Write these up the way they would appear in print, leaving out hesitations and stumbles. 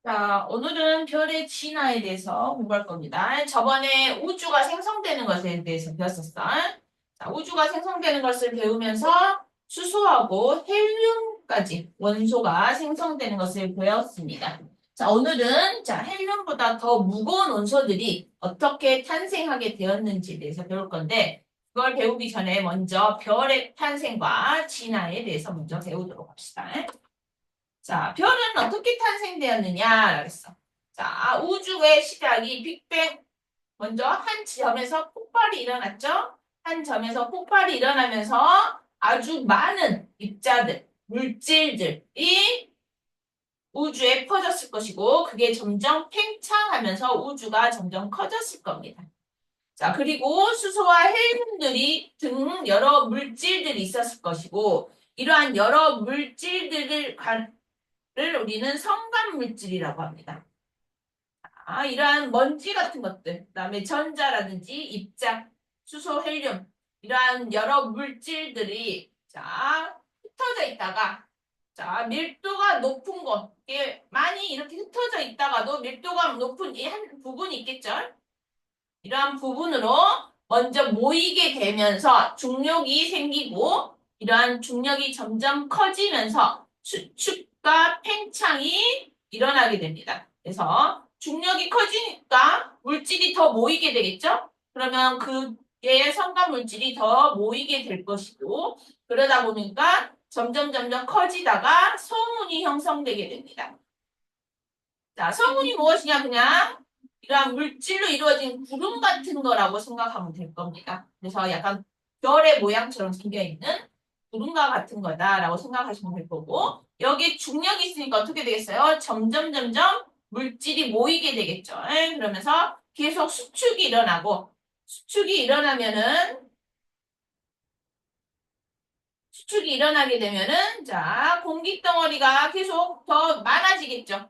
자, 오늘은 별의 진화에 대해서 공부할 겁니다. 저번에 우주가 생성되는 것에 대해서 배웠었어. 자, 우주가 생성되는 것을 배우면서 수소하고 헬륨까지 원소가 생성되는 것을 배웠습니다. 자, 오늘은 헬륨보다 더 무거운 원소들이 어떻게 탄생하게 되었는지에 대해서 배울 건데, 그걸 배우기 전에 먼저 별의 탄생과 진화에 대해서 먼저 배우도록 합시다. 자, 별은 어떻게 탄생되었느냐? 그랬어. 자, 우주의 시작이 빅뱅. 먼저 한 점에서 폭발이 일어났죠? 한 점에서 폭발이 일어나면서 아주 많은 입자들, 물질들이 우주에 퍼졌을 것이고, 그게 점점 팽창하면서 우주가 점점 커졌을 겁니다. 자, 그리고 수소와 헬륨들이 등 여러 물질들이 있었을 것이고, 이러한 여러 물질들을 를 우리는 성간 물질이라고 합니다. 이러한 먼지 같은 것들, 그다음에 전자라든지 입자, 수소, 헬륨 이러한 여러 물질들이 흩어져 있다가 밀도가 높은 곳, 이게 많이 이렇게 흩어져 있다가도 밀도가 높은 이 한 부분이 있겠죠? 이러한 부분으로 먼저 모이게 되면서 중력이 생기고 이러한 중력이 점점 커지면서 수축과 팽창이 일어나게 됩니다. 그래서 중력이 커지니까 물질이 더 모이게 되겠죠? 그러면 그게 성간 물질이 더 모이게 될 것이고 그러다 보니까 점점 커지다가 성운이 형성되게 됩니다. 자, 성운이 무엇이냐? 그냥 이러한 물질로 이루어진 구름 같은 거라고 생각하면 될 겁니다. 그래서 약간 별의 모양처럼 생겨있는 구름과 같은 거다라고 생각하시면 될 거고 여기에 중력이 있으니까 어떻게 되겠어요? 점점 물질이 모이게 되겠죠. 그러면서 계속 수축이 일어나고 수축이 일어나면은 수축이 일어나게 되면은 공기 덩어리가 계속 더 많아지겠죠.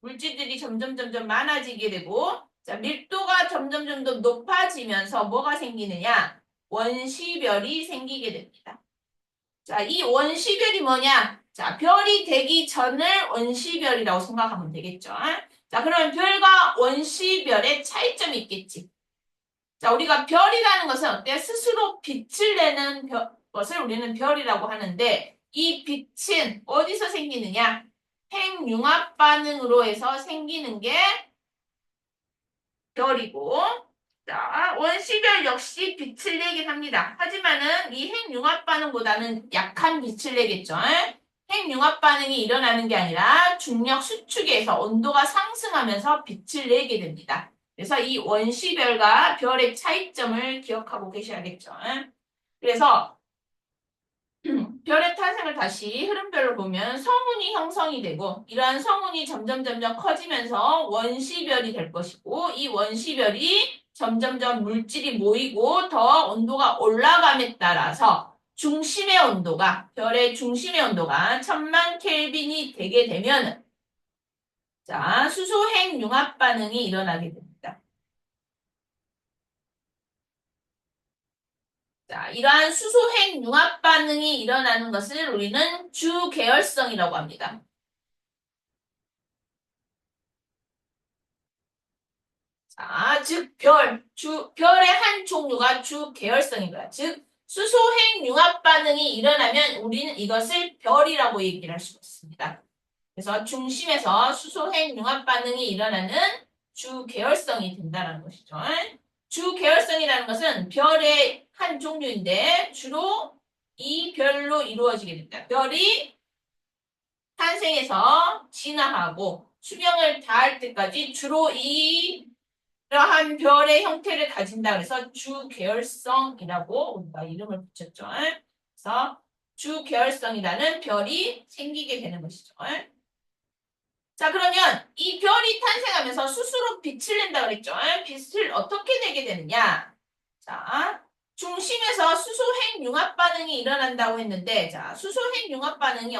물질들이 점점 많아지게 되고 밀도가 점점 더 높아지면서 뭐가 생기느냐? 원시별이 생기게 됩니다. 이 원시별이 뭐냐? 별이 되기 전을 원시별이라고 생각하면 되겠죠. 그러면 별과 원시별의 차이점이 있겠지. 우리가 별이라는 것은 어때? 스스로 빛을 내는 것을 우리는 별이라고 하는데 이 빛은 어디서 생기느냐? 핵융합 반응으로 해서 생기는 게 별이고 원시별 역시 빛을 내긴 합니다. 하지만은 이 핵융합 반응보다는 약한 빛을 내겠죠. 핵융합 반응이 일어나는 게 아니라 중력 수축에서 온도가 상승하면서 빛을 내게 됩니다. 그래서 이 원시별과 별의 차이점을 기억하고 계셔야겠죠. 그래서 별의 탄생을 다시 흐름별로 보면 성운이 형성이 되고 이러한 성운이 점점 커지면서 원시별이 될 것이고 이 원시별이 점점 물질이 모이고 더 온도가 올라감에 따라서 중심의 온도가 별의 중심의 온도가 1000만 켈빈이 되게 되면 수소핵 융합 반응이 일어나게 됩니다. 이러한 수소핵 융합 반응이 일어나는 것을 우리는 주계열성이라고 합니다. 즉 별의 한 종류가 주계열성인 거야. 즉 수소핵 융합 반응이 일어나면 우리는 이것을 별이라고 얘기를 할 수가 있습니다. 그래서 중심에서 수소핵 융합 반응이 일어나는 주계열성이 된다는 것이죠. 주계열성이라는 것은 별의 한 종류인데 주로 이 별로 이루어지게 됩니다. 별이 탄생해서 진화하고 수명을 다할 때까지 주로 이러한 별의 형태를 가진다 그래서 주계열성이라고 우리가 이름을 붙였죠. 그래서 주계열성이라는 별이 생기게 되는 것이죠. 그러면 이 별이 탄생하면서 스스로 빛을 낸다 그랬죠. 빛을 어떻게 내게 되느냐? 중심에서 수소핵 융합 반응이 일어난다고 했는데, 수소핵 융합 반응이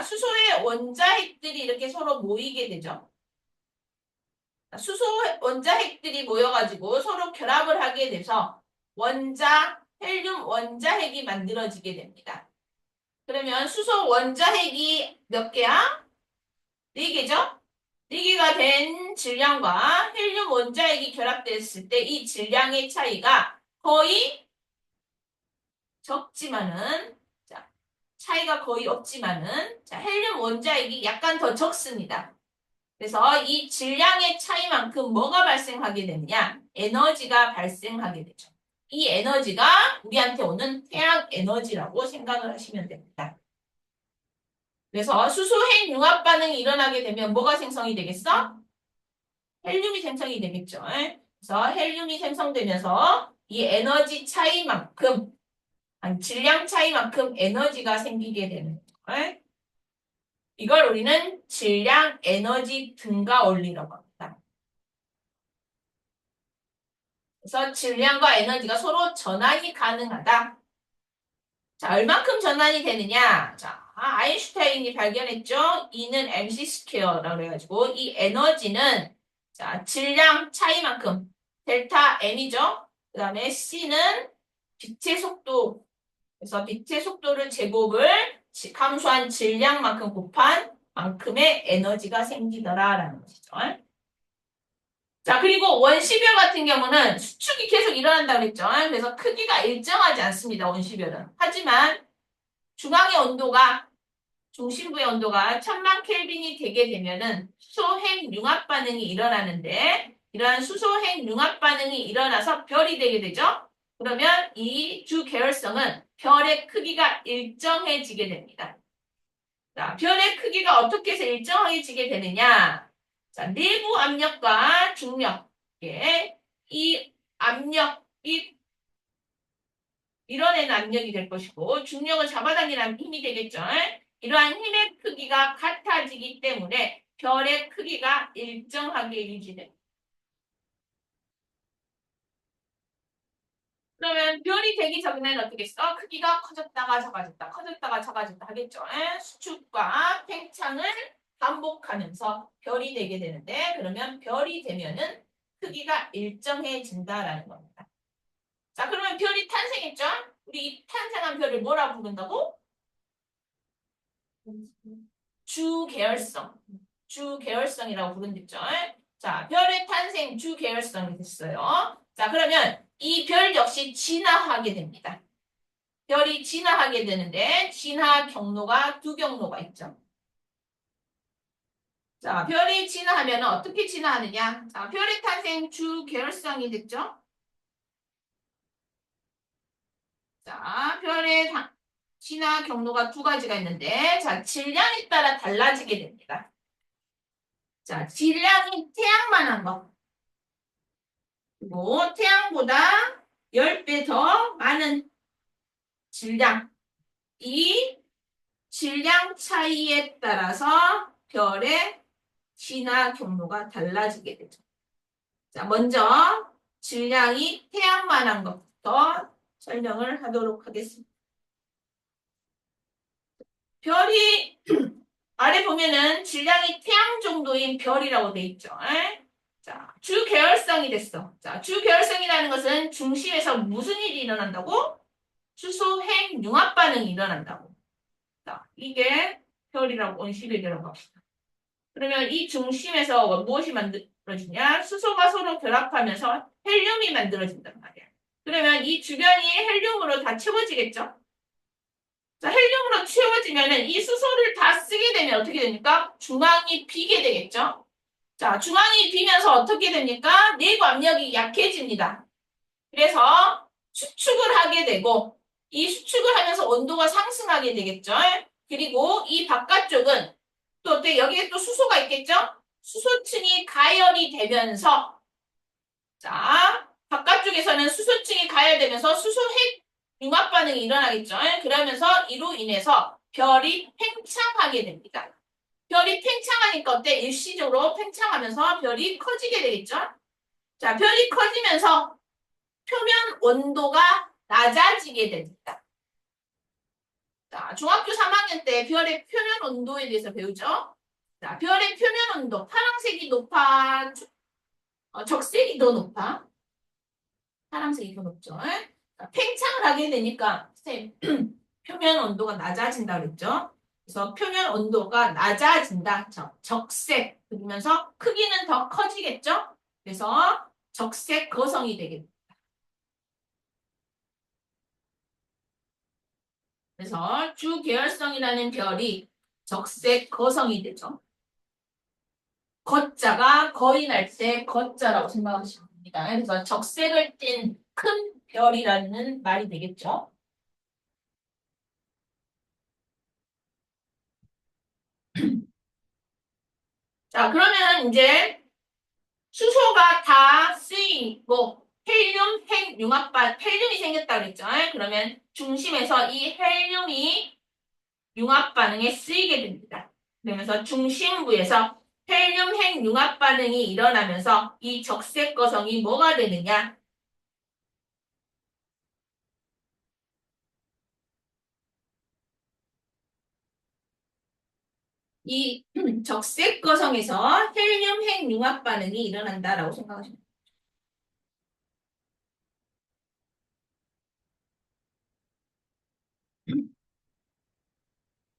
수소의 원자핵들이 이렇게 서로 모이게 되죠. 수소 원자핵들이 모여가지고 서로 결합을 하게 돼서 헬륨 원자핵이 만들어지게 됩니다. 그러면 수소 원자핵이 몇 개야? 4개죠? 리기가 된 질량과 헬륨 원자액이 결합됐을 때 이 질량의 차이가 거의 적지만은, 자, 차이가 거의 없지만은, 자, 헬륨 원자액이 약간 더 적습니다. 그래서 이 질량의 차이만큼 뭐가 발생하게 되느냐? 에너지가 발생하게 되죠. 이 에너지가 우리한테 오는 태양 에너지라고 생각을 하시면 됩니다. 그래서 수소핵 융합 반응이 일어나게 되면 뭐가 생성이 되겠어? 헬륨이 생성이 되겠죠. 그래서 헬륨이 생성되면서 이 에너지 차이만큼, 아니, 질량 차이만큼 에너지가 생기게 되는 거예요. 이걸 우리는 질량 에너지 등가 원리라고 합니다. 그래서 질량과 에너지가 서로 전환이 가능하다. 자, 얼만큼 전환이 되느냐? 자, 아인슈타인이 발견했죠? E는 mc 스퀘어라고 해가지고 이 에너지는 자, 질량 차이만큼 델타 m이죠. 그 다음에 c는 빛의 속도, 그래서 빛의 속도를 제곱을 함수한 질량만큼 곱한 만큼의 에너지가 생기더라라는 것이죠. 자, 그리고 원시별 같은 경우는 수축이 계속 일어난다고 그랬죠. 그래서 크기가 일정하지 않습니다. 원시별은. 하지만 중앙의 온도가, 중심부의 온도가 1000만 켈빈이 되게 되면은 수소핵 융합 반응이 일어나는데 이러한 수소핵 융합 반응이 일어나서 별이 되게 되죠. 그러면 이 주 계열성은 별의 크기가 일정해지게 됩니다. 자, 별의 크기가 어떻게 해서 일정해지게 되느냐? 자, 내부 압력과 중력, 예, 이 압력이 밀어내는 압력이 될 것이고 중력을 잡아당기는 힘이 되겠죠. 이러한 힘의 크기가 같아지기 때문에 별의 크기가 일정하게 유지됩니다. 그러면 별이 되기 전에는 어떻게 했어? 크기가 커졌다가 작아졌다, 커졌다가 작아졌다 하겠죠. 수축과 팽창을 반복하면서 별이 되게 되는데 그러면 별이 되면은 크기가 일정해진다라는 겁니다. 자, 그러면 별이 탄생했죠? 우리 탄생한 별을 뭐라 부른다고? 주계열성. 주계열성이라고 부른댔죠. 자, 별의 탄생 주계열성이 됐어요. 자, 그러면 이 별 역시 진화하게 됩니다. 별이 진화하게 되는데 진화 경로가 두 경로가 있죠. 자, 별이 진화하면 어떻게 진화하느냐? 자, 별의 탄생 주계열성이 됐죠. 자, 별의 진화 경로가 두 가지가 있는데 자, 질량에 따라 달라지게 됩니다. 자, 질량이 태양만한 거. 그리고 태양보다 10배 더 많은 질량. 이 질량 차이에 따라서 별의 진화 경로가 달라지게 되죠. 자, 먼저 질량이 태양만한 것부터 설명을 하도록 하겠습니다. 별이 아래 보면은 질량이 태양 정도인 별이라고 돼 있죠. 자, 주계열성이 됐어. 자, 주계열성이라는 것은 중심에서 무슨 일이 일어난다고? 수소핵 융합 반응이 일어난다고. 자, 이게 별이라고 원시별이라고 합시다. 그러면 이 중심에서 무엇이 만들어지냐? 수소가 서로 결합하면서 헬륨이 만들어진단 말이야. 그러면 이 주변이 헬륨으로 다 채워지겠죠? 자, 헬륨으로 채워지면은 이 수소를 다 쓰게 되면 어떻게 됩니까? 중앙이 비게 되겠죠? 자, 중앙이 비면서 어떻게 됩니까? 내부 압력이 약해집니다. 그래서 수축을 하게 되고 이 수축을 하면서 온도가 상승하게 되겠죠? 그리고 이 바깥쪽은 또 어때? 여기에 또 수소가 있겠죠? 수소층이 가열이 되면서 자, 바깥쪽에서는 수소층이 가열되면서 수소핵 융합 반응이 일어나겠죠? 그러면서 이로 인해서 별이 팽창하게 됩니다. 별이 팽창하니까 어때? 일시적으로 팽창하면서 별이 커지게 되겠죠? 자, 별이 커지면서 표면 온도가 낮아지게 됩니다. 자, 중학교 3학년 때 별의 표면 온도에 대해서 배우죠? 자, 별의 표면 온도, 파란색이 높아, 적색이 더 높아? 파란색이 더 높죠? 자, 팽창을 하게 되니까 표면 온도가 낮아진다 그랬죠? 그래서 표면 온도가 낮아진다. 적색 그러면서 크기는 더 커지겠죠? 그래서 적색 거성이 되겠다. 그래서 주계열성이라는 별이 적색 거성이 되죠. 거자가 거의 날 때 거자라고 생각하시면 됩니다. 그래서 적색을 띤 큰 별이라는 말이 되겠죠. 자, 그러면 이제 수소가 다 쓰이고 헬륨 핵융합반 헬륨이 생겼다 그랬죠. 그러면 중심에서 이 헬륨이 융합 반응에 쓰이게 됩니다. 그러면서 중심부에서 헬륨 핵융합 반응이 일어나면서 이 적색 거성이 뭐가 되느냐? 이 적색 거성에서 헬륨 핵융합 반응이 일어난다라고 생각하시면 됩니다.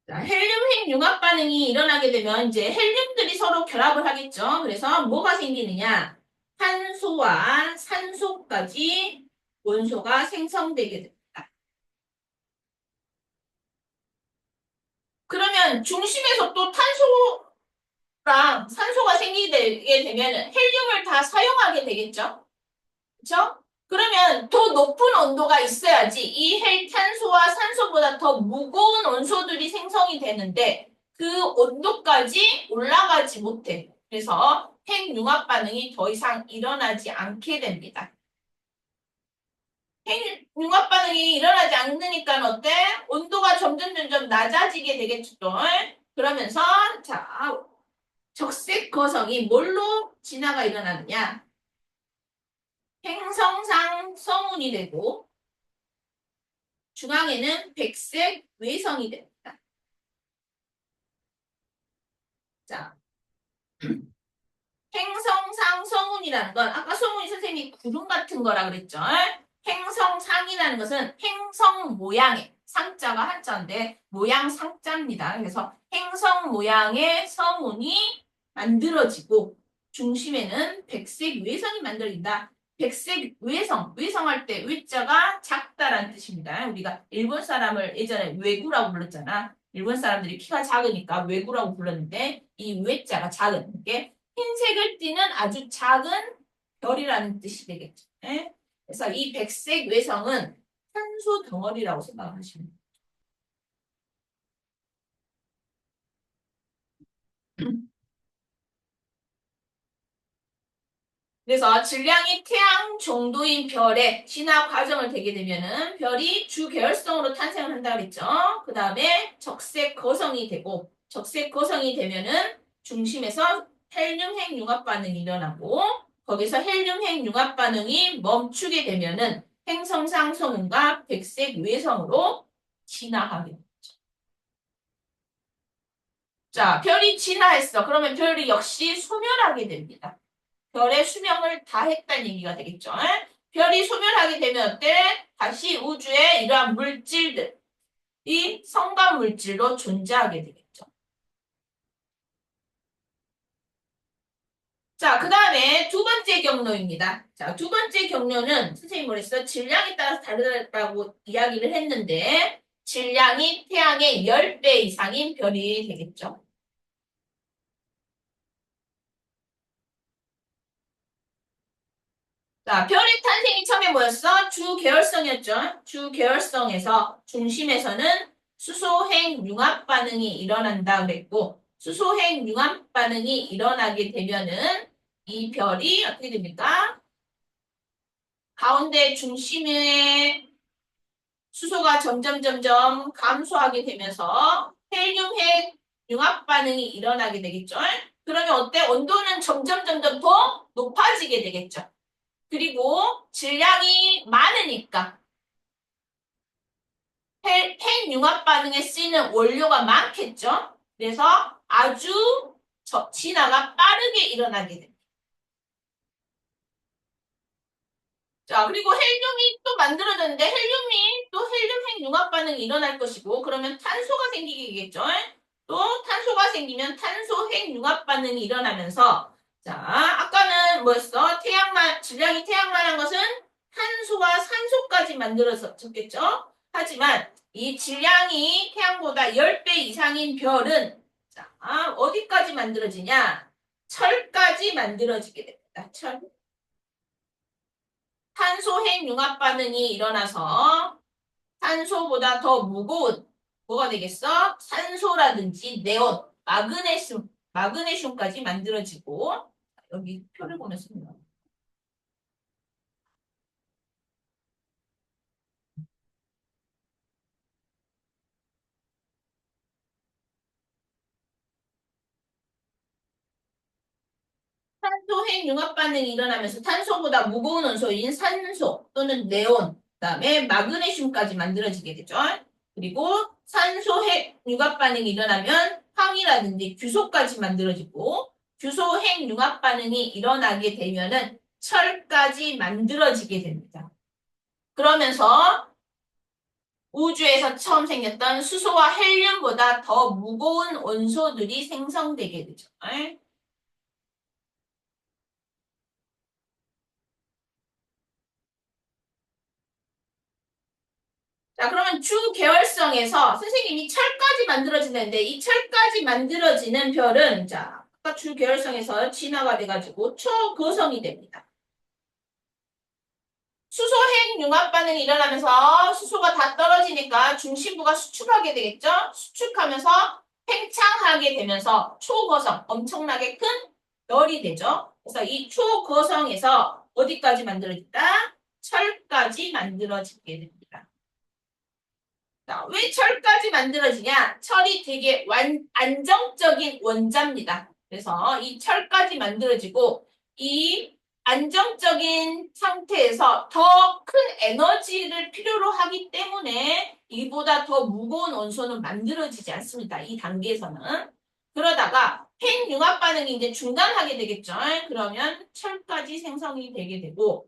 자, 헬륨 핵융합 반응이 일어나게 되면 이제 헬륨들이 서로 결합을 하겠죠. 그래서 뭐가 생기느냐? 탄소와 산소까지 원소가 생성되게 됩니다. 그러면 중심에서 또 탄소랑 산소가 생기게 되면 헬륨을 다 사용하게 되겠죠? 그렇죠? 그러면 더 높은 온도가 있어야지 이 탄소와 산소보다 더 무거운 원소들이 생성이 되는데 그 온도까지 올라가지 못해. 그래서 핵융합 반응이 더 이상 일어나지 않게 됩니다. 핵융합 반응이 일어나지 않으니까 어때? 온도가 점점 낮아지게 되겠죠. 그러면서 자 적색 거성이 뭘로 진화가 일어나느냐? 행성상 성운이 되고 중앙에는 백색 외성이 됩니다. 자, 행성상 성운이라는 건 아까 성운이 선생님이 구름 같은 거라 그랬죠. 행성상이라는 것은 행성 모양의 상자가 한자인데 모양 상자입니다. 그래서 행성 모양의 성운이 만들어지고 중심에는 백색 외성이 만들어진다. 백색 외성, 외성할 때 외자가 작다라는 뜻입니다. 우리가 일본 사람을 예전에 외구라고 불렀잖아. 일본 사람들이 키가 작으니까 외구라고 불렀는데 이 외자가 작은 게 흰색을 띠는 아주 작은 별이라는 뜻이 되겠죠. 네? 그래서 이 백색 외성은 탄소 덩어리라고 생각하시면 돼요. 그래서 질량이 태양 정도인 별의 진화 과정을 되게 되면은 별이 주계열성으로 탄생을 한다 그랬죠. 그 다음에 적색 거성이 되고 적색 거성이 되면은 중심에서 헬륨 핵융합 반응이 일어나고 거기서 헬륨 핵융합 반응이 멈추게 되면은 행성상 성운과 백색 외성으로 진화하게 됩니다. 자, 별이 진화했어. 그러면 별이 역시 소멸하게 됩니다. 별의 수명을 다 했다는 얘기가 되겠죠. 별이 소멸하게 되면 어때? 다시 우주에 이러한 물질들이 성간 물질로 존재하게 되겠죠. 자, 그 다음에 두 번째 경로입니다. 자, 두 번째 경로는 선생님이 뭐랬어? 질량에 따라서 다르다고 이야기를 했는데 질량이 태양의 10배 이상인 별이 되겠죠. 자, 별의 탄생이 처음에 뭐였어? 주계열성이었죠. 주계열성에서 중심에서는 수소핵 융합 반응이 일어난다 그랬고 수소핵 융합 반응이 일어나게 되면은 이 별이 어떻게 됩니까? 가운데 중심에 수소가 점점 감소하게 되면서 헬륨핵 융합 반응이 일어나게 되겠죠. 그러면 어때? 온도는 점점 더 높아지게 되겠죠. 그리고 질량이 많으니까 핵융합 반응에 쓰이는 원료가 많겠죠. 그래서 아주 진화가 빠르게 일어나게 됩니다. 자, 그리고 헬륨이 또 만들어졌는데 헬륨이 또 헬륨 핵융합 반응이 일어날 것이고 그러면 탄소가 생기겠죠. 또 탄소가 생기면 탄소 핵융합 반응이 일어나면서 자, 아까는 뭐였어? 질량이 태양만한 것은 탄소와 산소까지 만들어졌겠죠? 하지만 이 질량이 태양보다 10배 이상인 별은 자, 어디까지 만들어지냐? 철까지 만들어지게 됩니다. 철. 탄소 핵융합 반응이 일어나서 탄소보다 더 무거운 뭐가 되겠어? 산소라든지 네온, 마그네슘까지 만들어지고 여기 표를 보면서 탄소 핵융합 반응이 일어나면서 탄소보다 무거운 원소인 산소 또는 네온, 그다음에 마그네슘까지 만들어지게 되죠. 그리고 산소 핵융합 반응이 일어나면 황이라든지 규소까지 만들어지고 규소 핵융합 반응이 일어나게 되면은 철까지 만들어지게 됩니다. 그러면서 우주에서 처음 생겼던 수소와 헬륨보다 더 무거운 원소들이 생성되게 되죠. 자, 그러면 주 계열성에서 선생님이 철까지 만들어지는데 이 철까지 만들어지는 별은 자, 아까 주 계열성에서 진화가 돼가지고 초고성이 됩니다. 수소 핵융합 반응이 일어나면서 수소가 다 떨어지니까 중심부가 수축하게 되겠죠? 수축하면서 팽창하게 되면서 초고성, 엄청나게 큰 별이 되죠? 그래서 이 초고성에서 어디까지 만들어진다? 철까지 만들어지게 됩니다. 자, 왜 철까지 만들어지냐? 철이 되게 안정적인 원자입니다. 그래서 이 철까지 만들어지고 이 안정적인 상태에서 더 큰 에너지를 필요로 하기 때문에 이보다 더 무거운 원소는 만들어지지 않습니다. 이 단계에서는. 그러다가 핵융합 반응이 이제 중단하게 되겠죠. 그러면 철까지 생성이 되게 되고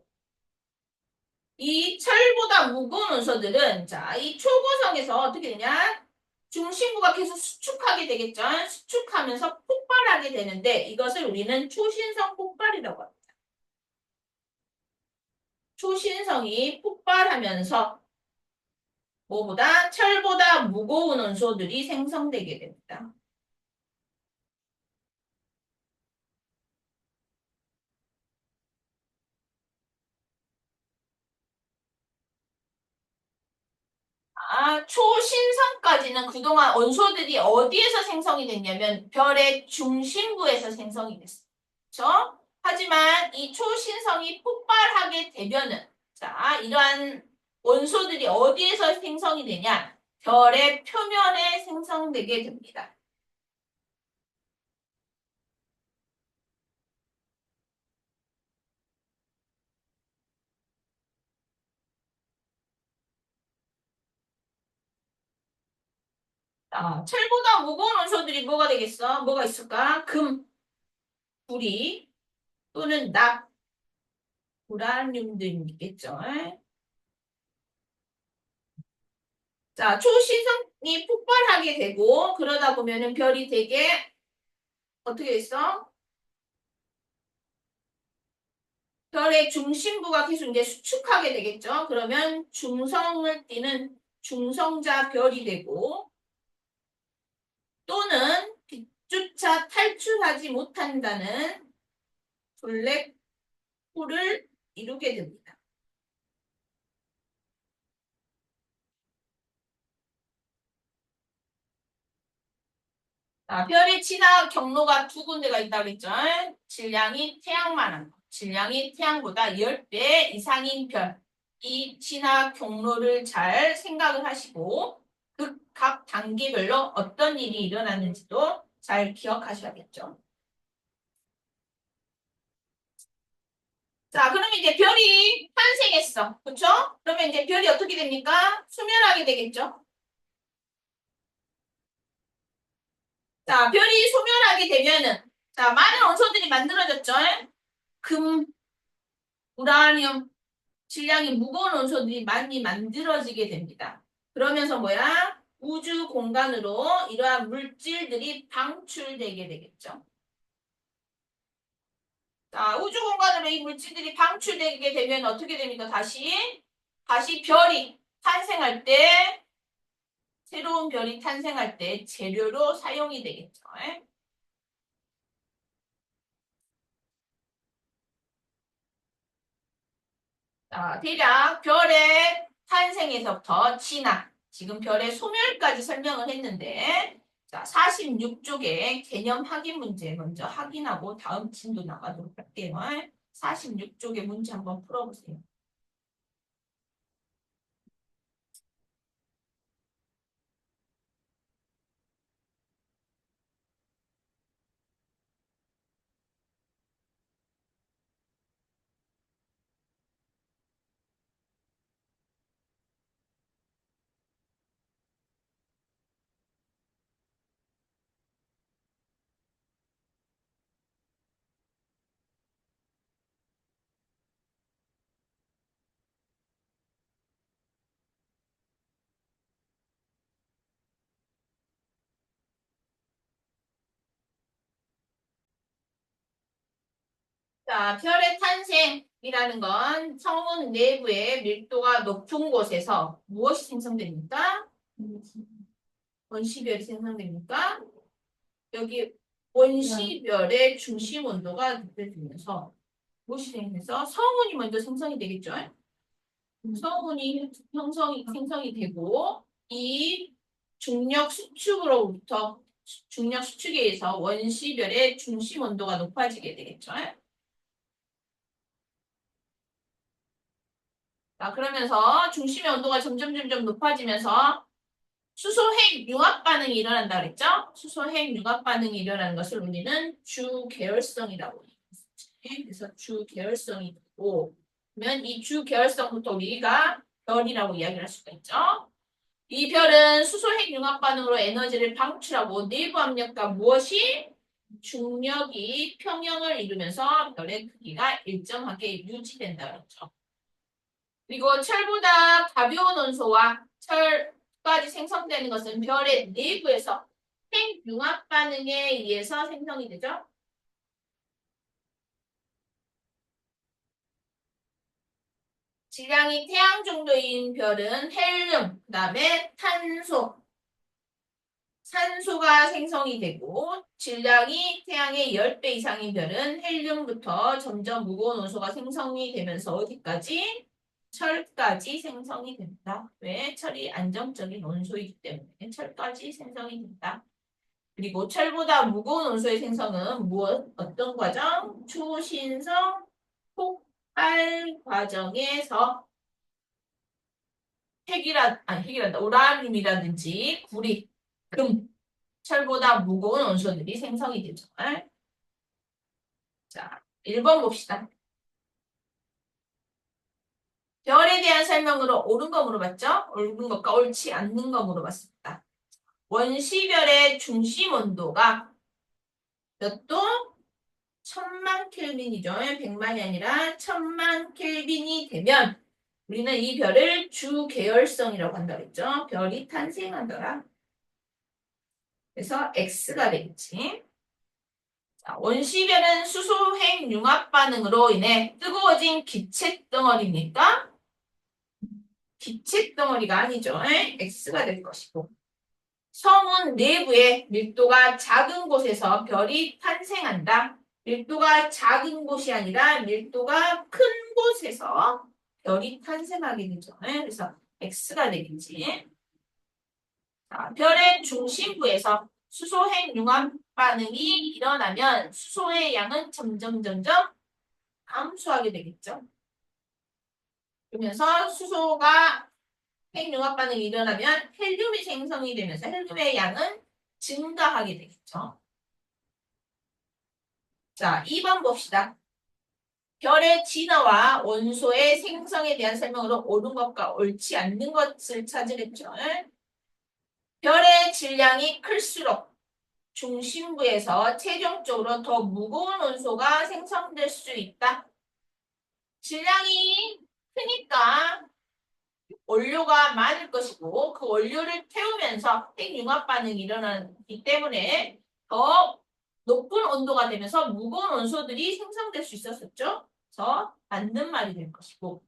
이 철보다 무거운 원소들은 자, 이 초고성에서 어떻게 되냐? 중심부가 계속 수축하게 되겠죠. 수축하면서 폭발하게 되는데 이것을 우리는 초신성 폭발이라고 합니다. 초신성이 폭발하면서 뭐보다 철보다 무거운 원소들이 생성되게 됩니다. 초신성까지는 그동안 원소들이 어디에서 생성이 됐냐면 별의 중심부에서 생성이 됐어요. 그렇죠? 하지만 이 초신성이 폭발하게 되면은 자, 이러한 원소들이 어디에서 생성이 되냐? 별의 표면에 생성되게 됩니다. 철보다 무거운 원소들이 뭐가 되겠어? 뭐가 있을까? 금, 구리 또는 납, 우라늄 등 있겠죠. 자, 초신성이 폭발하게 되고 그러다 보면은 별이 되게 어떻게 있어? 별의 중심부가 계속 이제 수축하게 되겠죠. 그러면 중성을 띠는 중성자 별이 되고 또는 빛조차 탈출하지 못한다는 블랙홀을 이루게 됩니다. 자, 별의 진화 경로가 두 군데가 있다고 했죠. 질량이 태양만한 것. 질량이 태양보다 10배 이상인 별. 이 진화 경로를 잘 생각을 하시고 그 각 단계별로 어떤 일이 일어났는지도 잘 기억하셔야겠죠. 자, 그러면 이제 별이 탄생했어. 그렇죠? 그러면 이제 별이 어떻게 됩니까? 소멸하게 되겠죠. 자, 별이 소멸하게 되면은 자, 많은 원소들이 만들어졌죠. 금, 우라늄, 질량이 무거운 원소들이 많이 만들어지게 됩니다. 그러면서 뭐야? 우주 공간으로 이러한 물질들이 방출되게 되겠죠. 자, 우주 공간으로 이 물질들이 방출되게 되면 어떻게 됩니까? 다시 별이 탄생할 때, 새로운 별이 탄생할 때 재료로 사용이 되겠죠. 예? 자, 대략 별의 탄생에서부터 진화, 지금 별의 소멸까지 설명을 했는데, 자, 46쪽에 개념 확인 문제 먼저 확인하고 다음 진도 나가도록 할게요. 46쪽의 문제 한번 풀어보세요. 자, 별의 탄생이라는 건 성운 내부의 밀도가 높은 곳에서 무엇이 생성됩니까? 원시별이 생성됩니까? 여기 원시별의 중심 온도가 높아지면서 무엇이 생겨서 성운이 먼저 생성이 되겠죠? 성운이 생성이 되고 이 중력 수축에 의해서 원시별의 중심 온도가 높아지게 되겠죠? 자, 그러면서 중심의 온도가 점점 높아지면서 수소핵 융합 반응이 일어난다 그랬죠? 수소핵 융합 반응이 일어나는 것을 우리는 주계열성이라고 얘기했지. 그래서 주계열성이 되고, 그러면 이 주계열성부터 우리가 별이라고 이야기를 할 수가 있죠. 이 별은 수소핵 융합 반응으로 에너지를 방출하고 내부 압력과 무엇이 중력이 평형을 이루면서 별의 크기가 일정하게 유지된다 그랬죠. 그리고 철보다 가벼운 원소와 철까지 생성되는 것은 별의 내부에서 핵융합 반응에 의해서 생성이 되죠. 질량이 태양 정도인 별은 헬륨, 그 다음에 산소가 생성이 되고 질량이 태양의 10배 이상인 별은 헬륨부터 점점 무거운 원소가 생성이 되면서 어디까지? 철까지 생성이 된다. 왜? 철이 안정적인 원소이기 때문에 철까지 생성이 된다. 그리고 철보다 무거운 원소의 생성은 어떤 과정? 초신성 폭발 과정에서 핵이란다. 우라늄이라든지 구리, 금, 철보다 무거운 원소들이 생성이 되죠. 자, 1번 봅시다. 별에 대한 설명으로 옳은 거 물어봤죠? 옳은 것과 옳지 않는 거 물어봤습니다. 원시별의 중심 온도가 몇 도? 1000만 켈빈이죠. 100만이 아니라 1000만 켈빈이 되면 우리는 이 별을 주계열성이라고 한다고 했죠. 별이 탄생하더라. 그래서 X가 되겠지. 자, 원시별은 수소핵 융합 반응으로 인해 뜨거워진 기체 덩어리입니까? 기체 덩어리가 아니죠. X가 될 것이고. 성운 내부의 밀도가 작은 곳에서 별이 탄생한다. 밀도가 작은 곳이 아니라 밀도가 큰 곳에서 별이 탄생하게 되죠. 그래서 X가 되겠지. 자, 별의 중심부에서 수소핵 융합 반응이 일어나면 수소의 양은 점점 감소하게 되겠죠. 그러면서 수소가 핵융합 반응이 일어나면 헬륨이 생성이 되면서 헬륨의 양은 증가하게 되겠죠. 자, 2번 봅시다. 별의 진화와 원소의 생성에 대한 설명으로 옳은 것과 옳지 않는 것을 찾으랬죠. 별의 질량이 클수록 중심부에서 최종적으로 더 무거운 원소가 생성될 수 있다. 질량이 크니까 원료가 많을 것이고 그 원료를 태우면서 핵융합 반응이 일어나기 때문에 더 높은 온도가 되면서 무거운 원소들이 생성될 수 있었었죠. 그래서 맞는 말이 될 것이고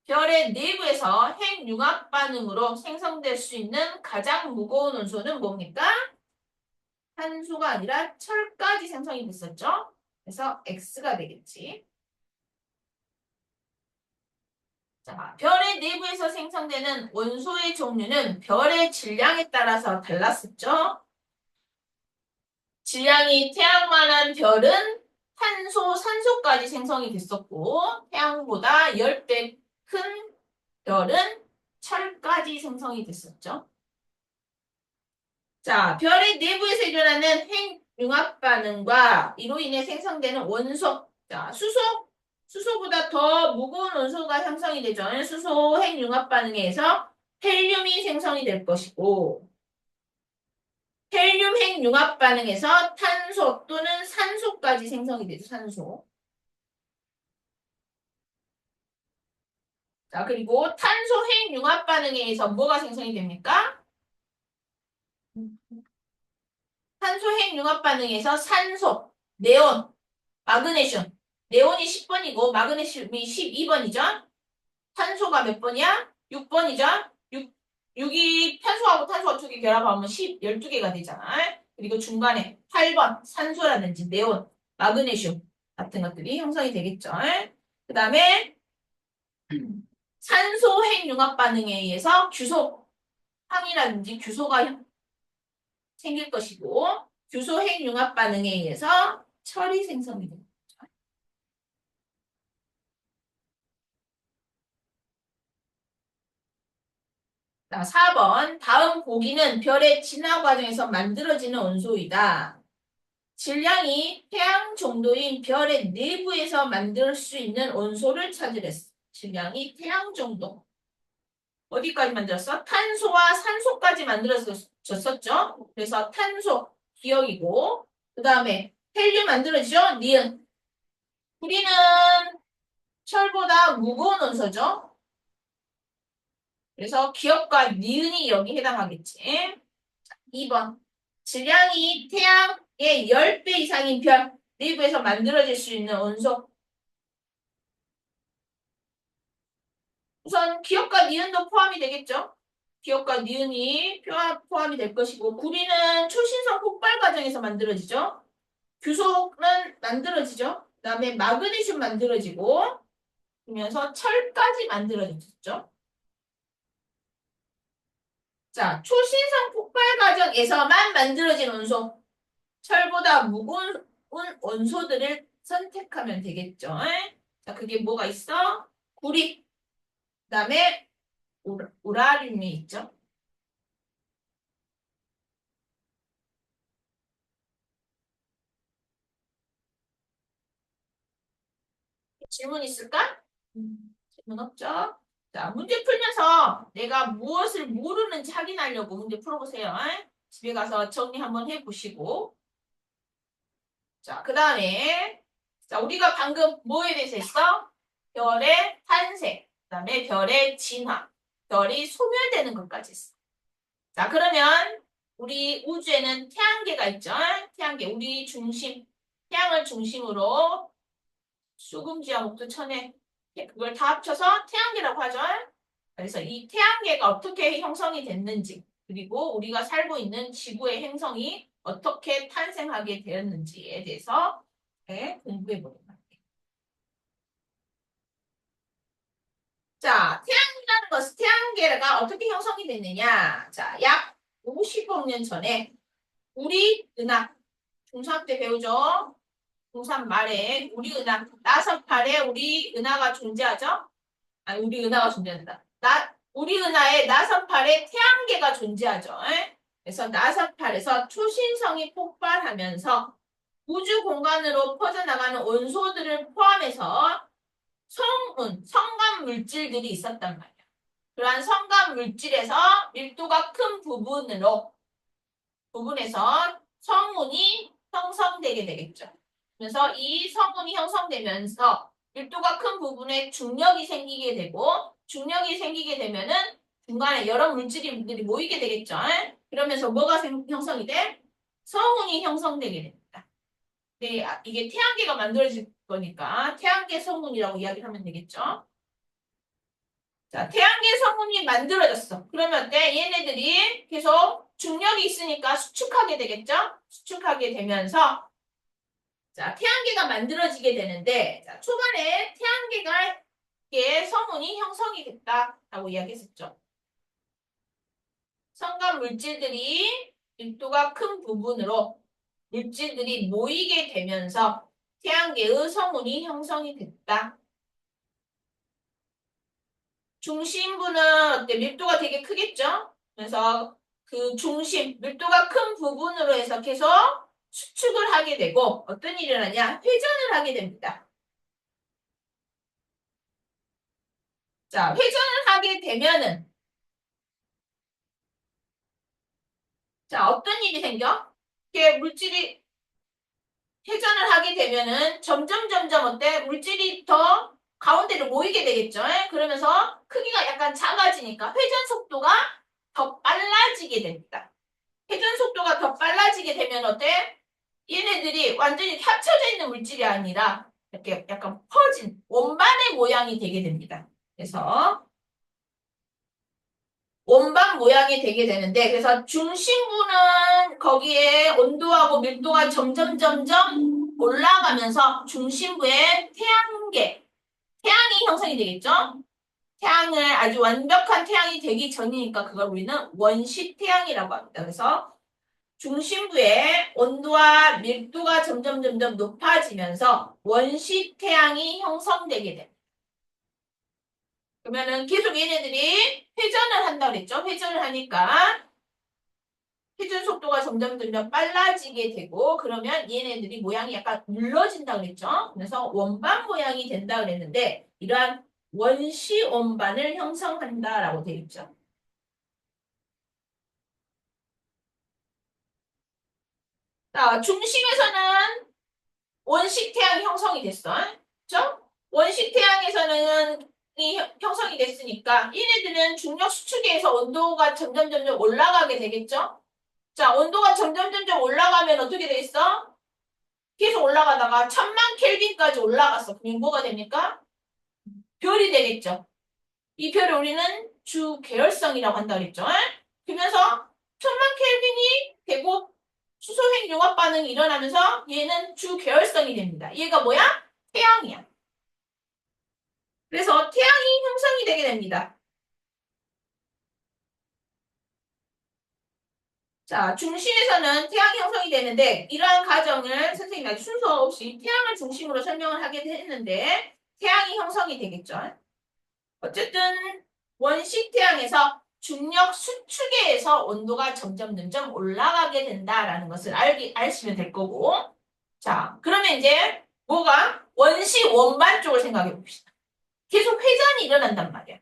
별의 내부에서 핵융합 반응으로 생성될 수 있는 가장 무거운 원소는 뭡니까? 탄소가 아니라 철까지 생성이 됐었죠. 그래서 X가 되겠지. 자, 별의 내부에서 생성되는 원소의 종류는 별의 질량에 따라서 달랐었죠. 질량이 태양만한 별은 탄소, 산소까지 생성이 됐었고 태양보다 10배 큰 별은 철까지 생성이 됐었죠. 자, 별의 내부에서 일어나는 핵융합 반응과 이로 인해 생성되는 원소. 자, 수소보다 더 무거운 원소가 형성이 되죠. 수소 핵융합 반응에 의해서 헬륨이 생성이 될 것이고 헬륨 핵융합 반응에서 탄소 또는 산소까지 생성이 되죠. 산소. 자, 그리고 탄소 핵융합 반응에 의해서 뭐가 생성이 됩니까? 탄소 핵융합 반응에서 산소, 네온, 마그네슘. 네온이 10번이고 마그네슘이 12번이죠. 탄소가 몇 번이야? 6번이죠. 6이 탄소하고 탄소가 두 개 결합하면 12개가 되잖아. 그리고 중간에 8번 산소라든지 네온, 마그네슘 같은 것들이 형성이 되겠죠. 그 다음에 산소 핵융합 반응에 의해서 규소, 황이라든지 규소가 생길 것이고 규소 핵융합 반응에 의해서 철이 생성이 됩니다. 자, 4번. 다음 고기는 별의 진화 과정에서 만들어지는 원소이다. 질량이 태양 정도인 별의 내부에서 만들 수 있는 원소를 찾으랬어. 질량이 태양 정도. 어디까지 만들었어? 탄소와 산소까지 만들어졌었죠. 그래서 탄소, 기억이고 그 다음에 헬륨 만들어지죠? 니은. 우리는 철보다 무거운 원소죠. 그래서 기억과 니은이 여기 해당하겠지. 2번. 질량이 태양의 10배 이상인 별 내부에서 만들어질 수 있는 원소. 우선 기억과 니은도 포함이 되겠죠. 기억과 니은이 포함이 될 것이고 구리는 초신성 폭발 과정에서 만들어지죠. 규소는 만들어지죠. 그 다음에 마그네슘 만들어지고 그러면서 철까지 만들어졌죠. 자, 초신성 폭발 과정에서만 만들어진 원소. 철보다 무거운 원소들을 선택하면 되겠죠. 자, 그게 뭐가 있어? 구리, 그 다음에 우라늄이 있죠. 질문 있을까? 질문 없죠? 자, 문제 풀면서 내가 무엇을 모르는지 확인하려고 문제 풀어보세요. 집에 가서 정리 한번 해보시고. 자, 그 다음에 자, 우리가 방금 뭐에 대해서 했어? 별의 탄생, 그 다음에 별의 진화, 별이 소멸되는 것까지 했어. 자, 그러면 우리 우주에는 태양계가 있죠? 태양계, 우리 중심, 태양을 중심으로 수금지와 목토천에 그걸 다 합쳐서 태양계라고 하죠. 그래서 이 태양계가 어떻게 형성이 됐는지 그리고 우리가 살고 있는 지구의 행성이 어떻게 탄생하게 되었는지에 대해서 공부해 보는 거예요. 자, 태양이라는 것은 태양계가 어떻게 형성이 됐느냐? 자, 약 50억 년 전에 우리 은하 중3 때 배우죠? 중3 말에 우리 은하 나선팔에 우리 은하가 존재하죠? 아니 우리 은하가 존재한다. 우리 은하에 나선팔에 태양계가 존재하죠. 그래서 나선팔에서 초신성이 폭발하면서 우주 공간으로 퍼져나가는 원소들을 포함해서 성간 물질들이 있었단 말이야. 그러한 성간 물질에서 밀도가 큰 부분에서 성운이 형성되게 되겠죠. 그래서 이 성운이 형성되면서 밀도가 큰 부분에 중력이 생기게 되고 중력이 생기게 되면은 중간에 여러 물질들이 모이게 되겠죠. 그러면서 뭐가 형성이 돼? 성운이 형성되게 됩니다. 네, 이게 태양계가 만들어질 거니까 태양계 성운이라고 이야기하면 되겠죠. 자, 태양계 성운이 만들어졌어. 그러면 어때? 얘네들이 계속 중력이 있으니까 수축하게 되겠죠? 수축하게 되면서 자, 태양계가 만들어지게 되는데 자, 초반에 태양계가 성운이 형성이 됐다라고 이야기했었죠. 성간 물질들이 밀도가 큰 부분으로 물질들이 모이게 되면서 태양계의 성운이 형성이 됐다. 중심부는 어때? 밀도가 되게 크겠죠? 그래서 그 중심, 밀도가 큰 부분으로 해서 계속 수축을 하게 되고 어떤 일이 일어나냐? 회전을 하게 됩니다. 자, 회전을 하게 되면은 자, 어떤 일이 생겨? 이렇게 물질이 회전을 하게 되면은 점점 어때? 물질이 더 가운데로 모이게 되겠죠? 그러면서 크기가 약간 작아지니까 회전 속도가 더 빨라지게 됩니다. 회전 속도가 더 빨라지게 되면 어때? 얘네들이 완전히 합쳐져 있는 물질이 아니라 이렇게 약간 퍼진 원반의 모양이 되게 됩니다. 그래서 원반 모양이 되게 되는데 그래서 중심부는 거기에 온도하고 밀도가 점점 올라가면서 중심부에 태양이 형성이 되겠죠? 태양을 아주 완벽한 태양이 되기 전이니까 그걸 우리는 원시 태양이라고 합니다. 그래서 중심부의 온도와 밀도가 점점 높아지면서 원시 태양이 형성되게 됩니다. 그러면은 계속 얘네들이 회전을 한다고 그랬죠? 회전을 하니까 회전 속도가 점점 빨라지게 되고 그러면 얘네들이 모양이 약간 눌러진다고 그랬죠? 그래서 원반 모양이 된다 그랬는데 이러한 원시 원반을 형성한다라고 되어 있죠. 자, 중심에서는 원시 태양이 형성이 됐어. 그죠? 원시 태양에서는 이 형성이 됐으니까 얘네들은 중력 수축에서 온도가 점점 올라가게 되겠죠? 자, 온도가 점점 올라가면 어떻게 되겠어? 계속 올라가다가 1000만 켈빈까지 올라갔어. 그럼 뭐가 됩니까? 별이 되겠죠. 이 별을 우리는 주계열성이라고 한다 그랬죠. 그러면서 1000만 켈빈이 되고 수소핵 융합 반응이 일어나면서 얘는 주계열성이 됩니다. 얘가 뭐야? 태양이야. 그래서 태양이 형성이 되게 됩니다. 자, 중심에서는 태양이 형성이 되는데 이러한 과정을 선생님이 아주 순서 없이 태양을 중심으로 설명을 하게 했는데 태양이 형성이 되겠죠. 어쨌든 원시 태양에서 중력 수축에 의해서 온도가 점점 올라가게 된다라는 것을 아시면 될 거고 자, 그러면 이제 뭐가 원시 원반 쪽을 생각해 봅시다. 계속 회전이 일어난단 말이야.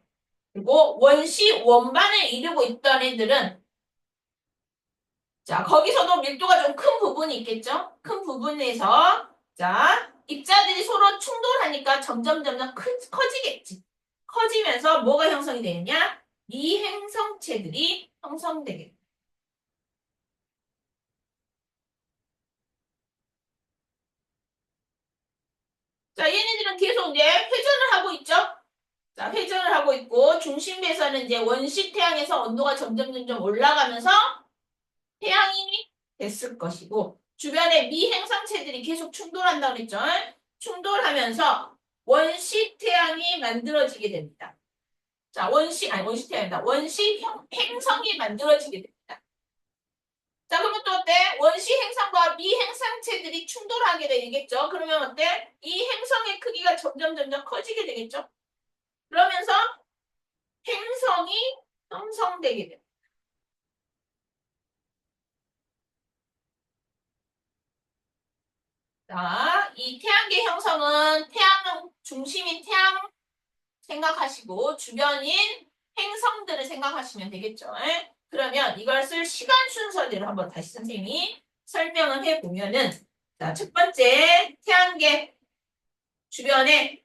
그리고 원시 원반을 이루고 있던 애들은 자, 거기서도 밀도가 좀 큰 부분이 있겠죠? 큰 부분에서 자, 입자들이 서로 충돌하니까 점점 커지겠지. 커지면서 뭐가 형성이 되느냐? 미행성체들이 형성되게. 자, 얘네들은 계속 이제 회전을 하고 있죠? 자, 회전을 하고 있고 중심에서는 이제 원시 태양에서 온도가 점점 올라가면서 태양이 됐을 것이고 주변에 미행성체들이 계속 충돌한다고 그랬죠? 충돌하면서 원시 태양이 만들어지게 됩니다. 자, 원시 태양이다. 행성이 만들어지게 됩니다. 자, 그러면 또 어때? 원시 행성과 미행성체들이 충돌하게 되겠죠? 그러면 어때? 이 행성의 크기가 점점 커지게 되겠죠? 그러면서 행성이 형성되게 됩니다. 자, 이 태양계 형성은 중심인 태양 생각하시고 주변인 행성들을 생각하시면 되겠죠. 그러면 이것을 시간 순서대로 한번 다시 선생님이 설명을 해보면은 자, 첫 번째 태양계 주변에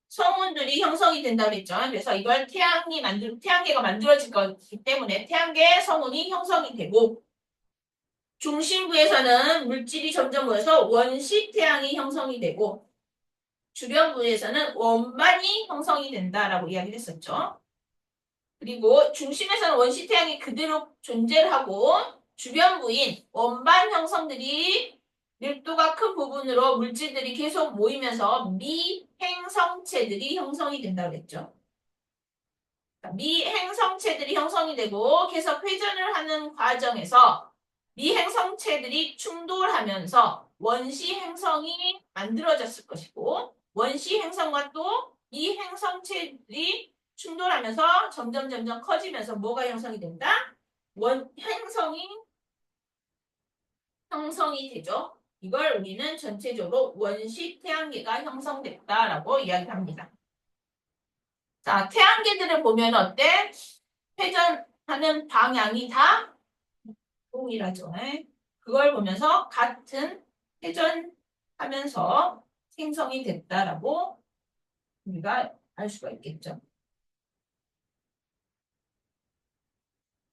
성운들이 형성이 된다고 했죠. 그래서 이걸 태양계가 만들어질 거기 때문에 태양계 성운이 형성이 되고 중심부에서는 물질이 점점 모여서 원시 태양이 형성이 되고 주변부에서는 원반이 형성이 된다라고 이야기를 했었죠. 그리고 중심에서는 원시 태양이 그대로 존재를 하고 주변부인 원반 형성들이 밀도가 큰 부분으로 물질들이 계속 모이면서 미행성체들이 형성이 된다고 했죠. 미행성체들이 형성이 되고 계속 회전을 하는 과정에서 미행성체들이 충돌하면서 원시 행성이 만들어졌을 것이고 원시 행성과 또 미행성체들이 충돌하면서 점점 커지면서 뭐가 형성이 된다? 행성이 형성이 되죠. 이걸 우리는 전체적으로 원시 태양계가 형성됐다라고 이야기합니다. 자, 태양계들을 보면 어때? 회전하는 방향이 다 동일하죠. 그걸 보면서 같은 회전하면서 생성이 됐다라고 우리가 알 수가 있겠죠.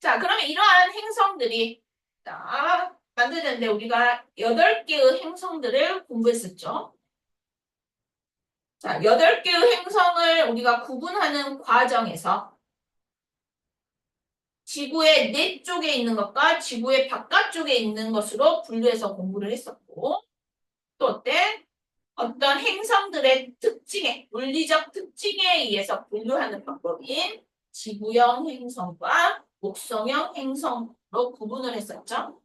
자, 그러면 이러한 행성들이 만드는데 우리가 8개의 행성들을 공부했었죠. 자, 8개의 행성을 우리가 구분하는 과정에서 지구의 내 쪽에 있는 것과 지구의 바깥쪽에 있는 것으로 분류해서 공부를 했었고 또 어때? 어떤 행성들의 특징에 물리적 특징에 의해서 분류하는 방법인 지구형 행성과 목성형 행성으로 구분을 했었죠.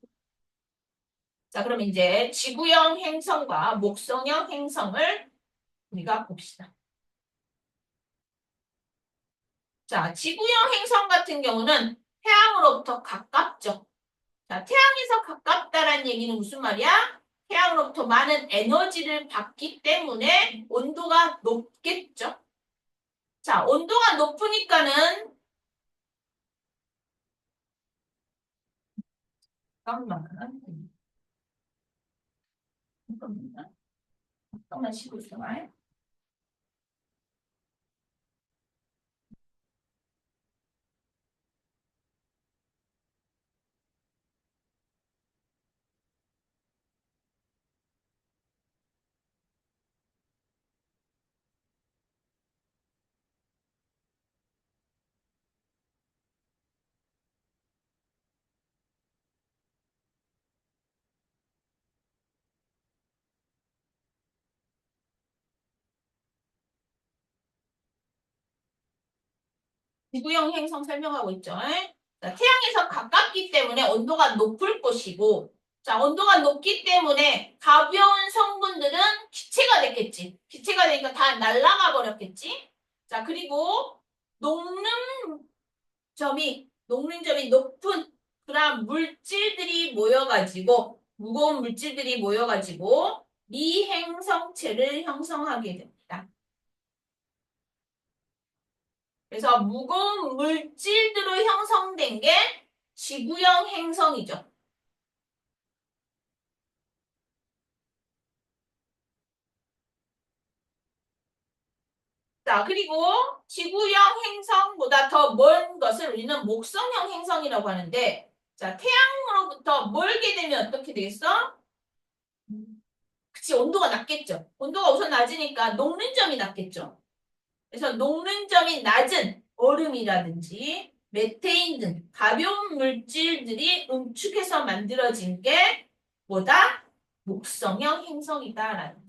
자, 그럼 이제 지구형 행성과 목성형 행성을 우리가 봅시다. 자, 지구형 행성 같은 경우는 태양으로부터 가깝죠. 자, 태양에서 가깝다라는 얘기는 무슨 말이야? 태양으로부터 많은 에너지를 받기 때문에 온도가 높겠죠. 자, 온도가 높으니까는 잠깐만 쉬고 있어. 지구형 행성 설명하고 있죠. 자, 태양에서 가깝기 때문에 온도가 높을 것이고, 자, 온도가 높기 때문에 가벼운 성분들은 기체가 됐겠지. 기체가 되니까 다 날아가 버렸겠지. 자, 그리고 녹는 녹는점이 높은 그런 물질들이 모여가지고, 무거운 물질들이 모여가지고, 미행성체를 형성하게 됩니다. 그래서 무거운 물질들로 형성된 게 지구형 행성이죠. 자, 그리고 지구형 행성보다 더 먼 것을 우리는 목성형 행성이라고 하는데, 자, 태양으로부터 멀게 되면 어떻게 되겠어? 그치, 온도가 낮겠죠. 온도가 우선 낮으니까 녹는 점이 낮겠죠. 그래서 녹는 점이 낮은 얼음이라든지 메테인 등 가벼운 물질들이 응축해서 만들어진 게 뭐다? 목성형 행성이다라는 거죠.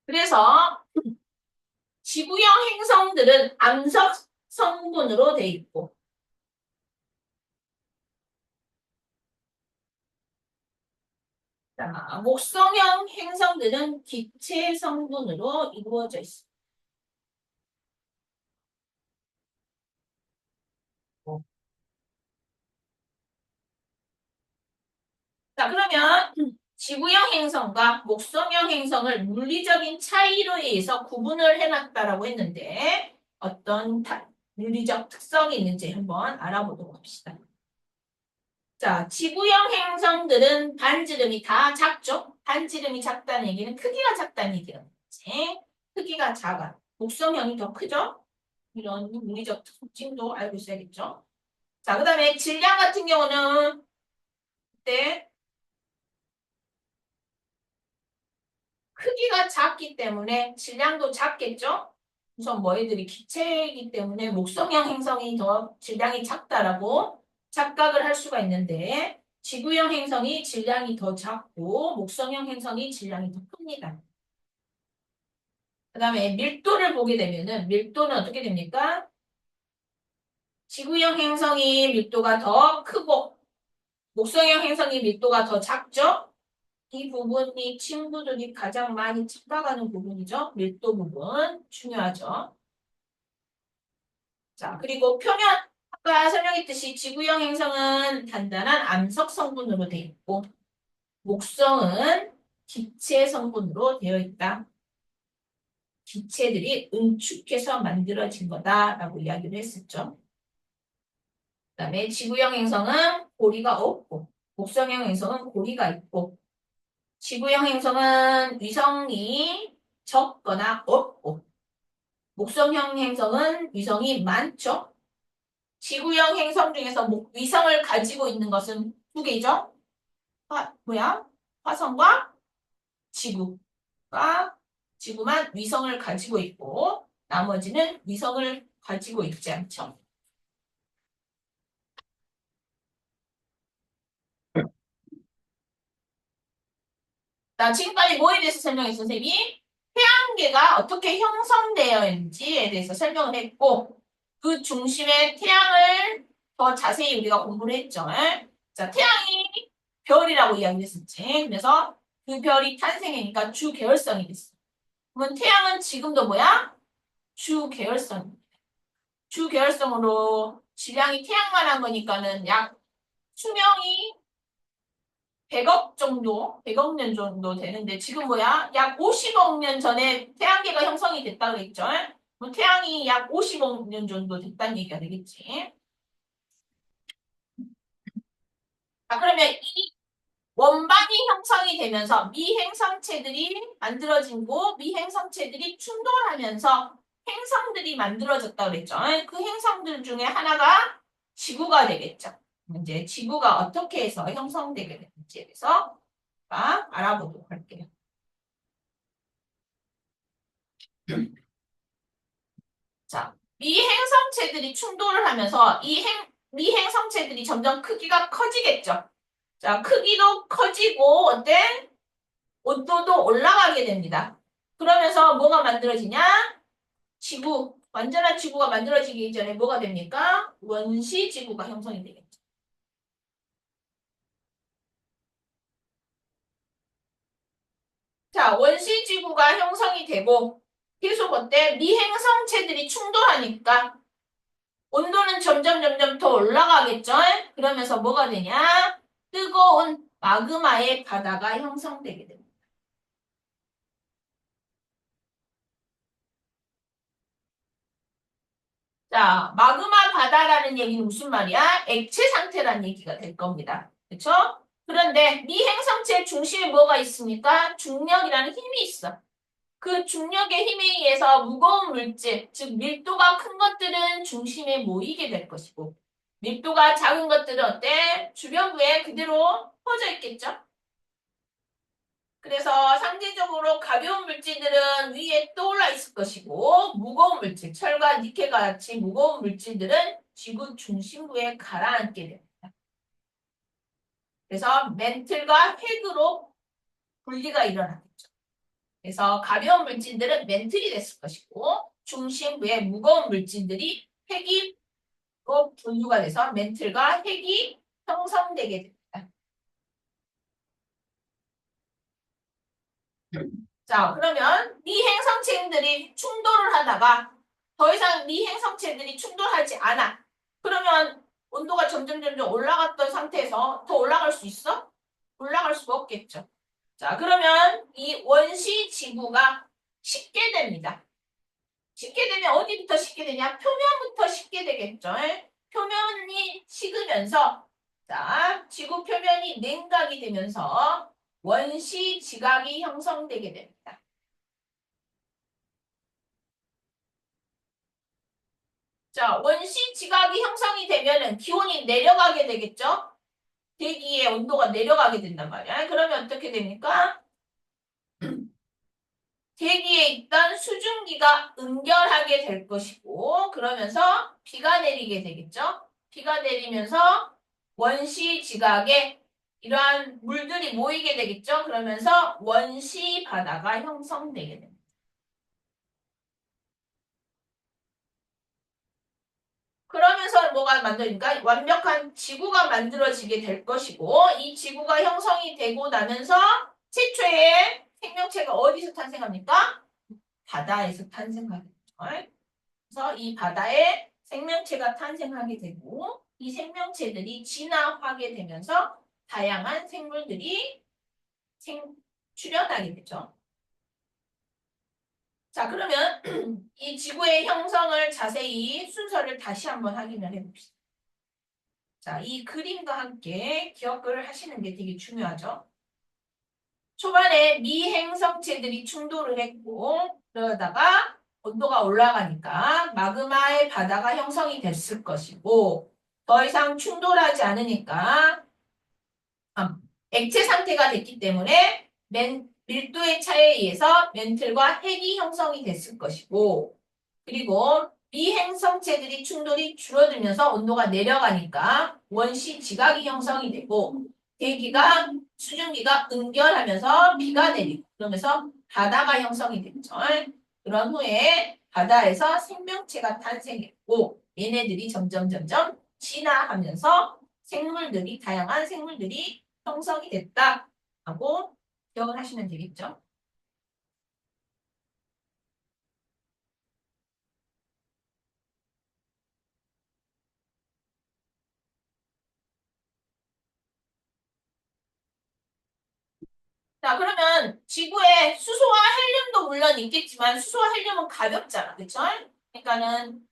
그래서 지구형 행성들은 암석 성분으로 돼 있고 자, 목성형 행성들은 기체 성분으로 이루어져 있습니다. 자, 그러면 지구형 행성과 목성형 행성을 물리적인 차이로 의해서 구분을 해놨다라고 했는데 어떤 물리적 특성이 있는지 한번 알아보도록 합시다. 자, 지구형 행성들은 반지름이 다 작죠? 반지름이 작다는 얘기는 크기가 작다는 얘기는 뭐지? 크기가 작아. 목성형이 더 크죠? 이런 물리적 특징도 알고 있어야겠죠? 자, 그 다음에 질량 같은 경우는 그때 크기가 작기 때문에 질량도 작겠죠? 우선 뭐 애들이 기체이기 때문에 목성형 행성이 더 질량이 작다라고 착각을 할 수가 있는데 지구형 행성이 질량이 더 작고 목성형 행성이 질량이 더 큽니다. 그 다음에 밀도를 보게 되면은 밀도는 어떻게 됩니까? 지구형 행성이 밀도가 더 크고 목성형 행성이 밀도가 더 작죠? 이 부분이 친구들이 가장 많이 착각하는 부분이죠. 밀도 부분 중요하죠. 자, 그리고 표면 아까 설명했듯이 지구형 행성은 단단한 암석 성분으로 되어 있고 목성은 기체 성분으로 되어 있다. 기체들이 응축해서 만들어진 거다라고 이야기를 했었죠. 그다음에 지구형 행성은 고리가 없고 목성형 행성은 고리가 있고 지구형 행성은 위성이 적거나 없고 목성형 행성은 위성이 많죠. 지구형 행성 중에서 위성을 가지고 있는 것은 두 개죠. 뭐야? 화성과 지구가 지구만 위성을 가지고 있고 나머지는 위성을 가지고 있지 않죠. 나 지금까지 뭐에 대해서 설명했어, 선생님이? 태양계가 어떻게 형성되어 있는지에 대해서 설명을 했고 그 중심에 태양을 더 자세히 우리가 공부를 했죠. 자, 태양이 별이라고 이야기했었지. 그래서 그 별이 탄생하니까 주 계열성이 됐어. 그러면 태양은 지금도 뭐야? 주 계열성. 주 계열성으로 질량이 태양만한 거니까는 약 수명이 100억 정도, 100억 년 정도 되는데 지금 뭐야? 약 50억 년 전에 태양계가 형성이 됐다 그랬죠? 그럼 태양이 약 50억 년 정도 됐다는 얘기가 되겠지. 자, 그러면 이 원반이 형성이 되면서 미행성체들이 만들어지고 미행성체들이 충돌하면서 행성들이 만들어졌다 그랬죠. 그 행성들 중에 하나가 지구가 되겠죠. 이제 지구가 어떻게 해서 형성되게 되는지에 대해서 알아보도록 할게요. 자, 미행성체들이 충돌을 하면서 미행성체들이 점점 크기가 커지겠죠. 자, 크기도 커지고 어때? 온도도 올라가게 됩니다. 그러면서 뭐가 만들어지냐? 지구, 완전한 지구가 만들어지기 전에 뭐가 됩니까? 원시 지구가 형성이 되겠죠. 자, 원시 지구가 형성이 되고 계속 어때? 미행성체들이 충돌하니까 온도는 점점 더 올라가겠죠? 그러면서 뭐가 되냐? 뜨거운 마그마의 바다가 형성되게 됩니다. 자, 마그마 바다라는 얘기는 무슨 말이야? 액체 상태라는 얘기가 될 겁니다. 그렇죠? 그런데 미행성체 중심에 뭐가 있습니까? 중력이라는 힘이 있어. 그 중력의 힘에 의해서 무거운 물질, 즉 밀도가 큰 것들은 중심에 모이게 될 것이고 밀도가 작은 것들은 어때? 주변부에 그대로 퍼져 있겠죠? 그래서 상대적으로 가벼운 물질들은 위에 떠올라 있을 것이고 무거운 물질, 철과 니켈과 같이 무거운 물질들은 지구 중심부에 가라앉게 됩니다. 그래서 멘틀과 핵으로 분리가 일어나겠죠. 그래서 가벼운 물질들은 멘틀이 됐을 것이고 중심부에 무거운 물질들이 핵이 분류가 돼서 멘틀과 핵이 형성되게 됩니다. 자, 그러면 미행성체들이 충돌을 하다가 더 이상 미행성체들이 충돌하지 않아. 그러면 온도가 점점 올라갔던 상태에서 더 올라갈 수 있어? 올라갈 수가 없겠죠. 자, 그러면 이 원시 지구가 식게 됩니다. 식게 되면 어디부터 식게 되냐? 표면부터 식게 되겠죠. 표면이 식으면서 자, 지구 표면이 냉각이 되면서 원시 지각이 형성되게 됩니다. 자, 원시 지각이 형성이 되면은 기온이 내려가게 되겠죠? 대기의 온도가 내려가게 된단 말이야. 그러면 어떻게 됩니까? 대기에 있던 수증기가 응결하게 될 것이고, 그러면서 비가 내리게 되겠죠? 비가 내리면서 원시 지각에 이러한 물들이 모이게 되겠죠? 그러면서 원시 바다가 형성되게 됩니다. 그러면서 뭐가 만들니까 완벽한 지구가 만들어지게 될 것이고, 이 지구가 형성이 되고 나면서 최초의 생명체가 어디서 탄생합니까? 바다에서 탄생하겠죠. 그래서 이 바다에 생명체가 탄생하게 되고, 이 생명체들이 진화하게 되면서 다양한 생물들이 출현하게 되죠. 자, 그러면 이 지구의 형성을 자세히 순서를 다시 한번 확인을 해봅시다. 자, 이 그림과 함께 기억을 하시는 게 되게 중요하죠. 초반에 미행성체들이 충돌을 했고, 그러다가 온도가 올라가니까 마그마의 바다가 형성이 됐을 것이고, 더 이상 충돌하지 않으니까 액체 상태가 됐기 때문에 밀도의 차이에 의해서 멘틀과 핵이 형성이 됐을 것이고, 그리고 미행성체들이 충돌이 줄어들면서 온도가 내려가니까 원시 지각이 형성이 되고, 대기가 수증기가 응결하면서 비가 내리고, 그러면서 바다가 형성이 됐죠. 그런 후에 바다에서 생명체가 탄생했고, 얘네들이 점점 진화하면서 다양한 생물들이 형성이 됐다 하고 기억을 하시면 되겠죠. 자, 그러면 지구에 수소와 헬륨도 물론 있겠지만 수소와 헬륨은 가볍잖아. 그쵸? 그러니까는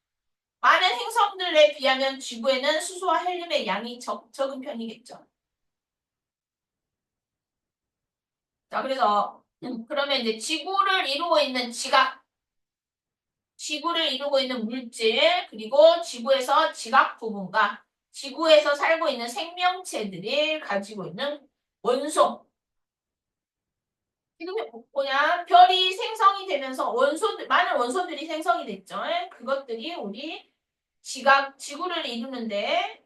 많은 행성들에 비하면 지구에는 수소와 헬륨의 양이 적은 편이겠죠. 자, 그래서 그러면 이제 지구를 이루고 있는 물질, 그리고 지구에서 지각 부분과 지구에서 살고 있는 생명체들이 가지고 있는 원소. 지금 뭐냐? 별이 생성이 되면서 많은 원소들이 생성이 됐죠. 그것들이 우리 지구를 이루는데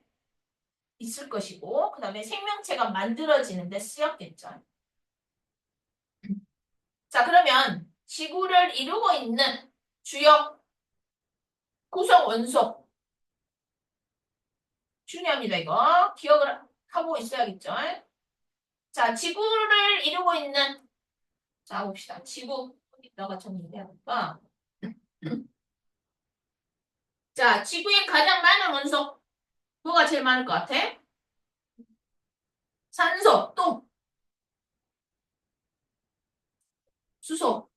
있을 것이고, 그 다음에 생명체가 만들어지는데 쓰였겠죠. 자, 그러면 지구를 이루고 있는 주요 구성 원소. 중요합니다, 이거. 기억을 하고 있어야겠죠. 자, 지구를 이루고 있는, 자, 봅시다. 지구, 어디다가 정리해야 할까? 자, 지구에 가장 많은 원소, 뭐가 제일 많을 것 같아? 산소, 또, 수소.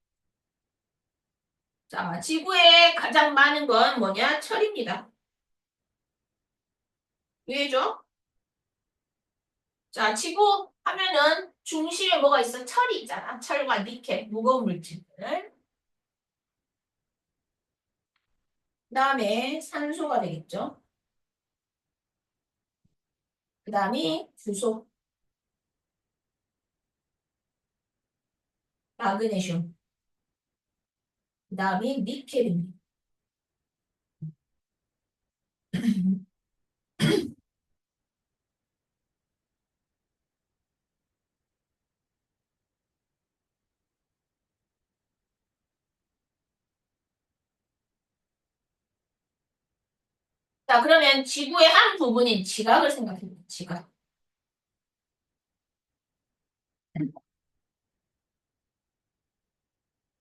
자, 지구에 가장 많은 건 뭐냐? 철입니다. 왜죠? 자, 지구 하면은 중심에 뭐가 있어? 철이 있잖아. 철과 니켈, 무거운 물질들. 그 다음에 산소가 되겠죠. 그 다음이 주소, 마그네슘. 그 다음이 니켈입니다. 자, 그러면 지구의 한 부분인 지각을 생각해봅니다. 지각.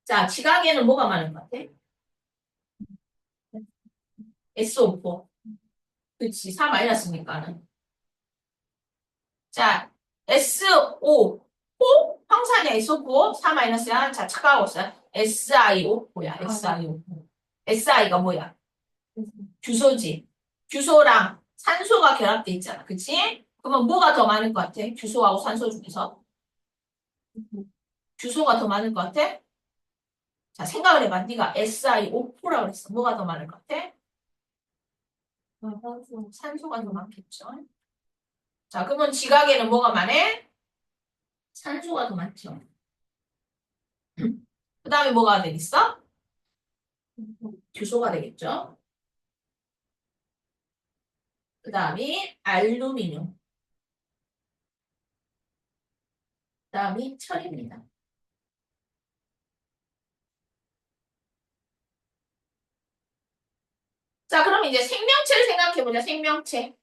자, 지각에는 뭐가 많은 것 같아? SO4. 그치, 4 마이너스니까는. 자, SO. O? 황산이 SO4, 4 마이너스야. 자, 차가웠어요. SiO. 뭐야, SiO. Si가 뭐야? 규소지. 규소랑 산소가 결합돼 있잖아. 그치? 그러면 뭐가 더 많을 것 같아? 규소하고 산소 중에서? 규소가 더 많을 것 같아? 자, 생각을 해봐. 네가 SiO4라고 그랬어. 뭐가 더 많을 것 같아? 산소가 더 많겠죠. 자, 그러면 지각에는 뭐가 많아? 산소가 더 많죠. 그 다음에 뭐가 되겠어? 규소가 되겠죠. 그 다음이 알루미늄. 그 다음이 철입니다. 자, 그럼 이제 생명체를 생각해보자. 생명체.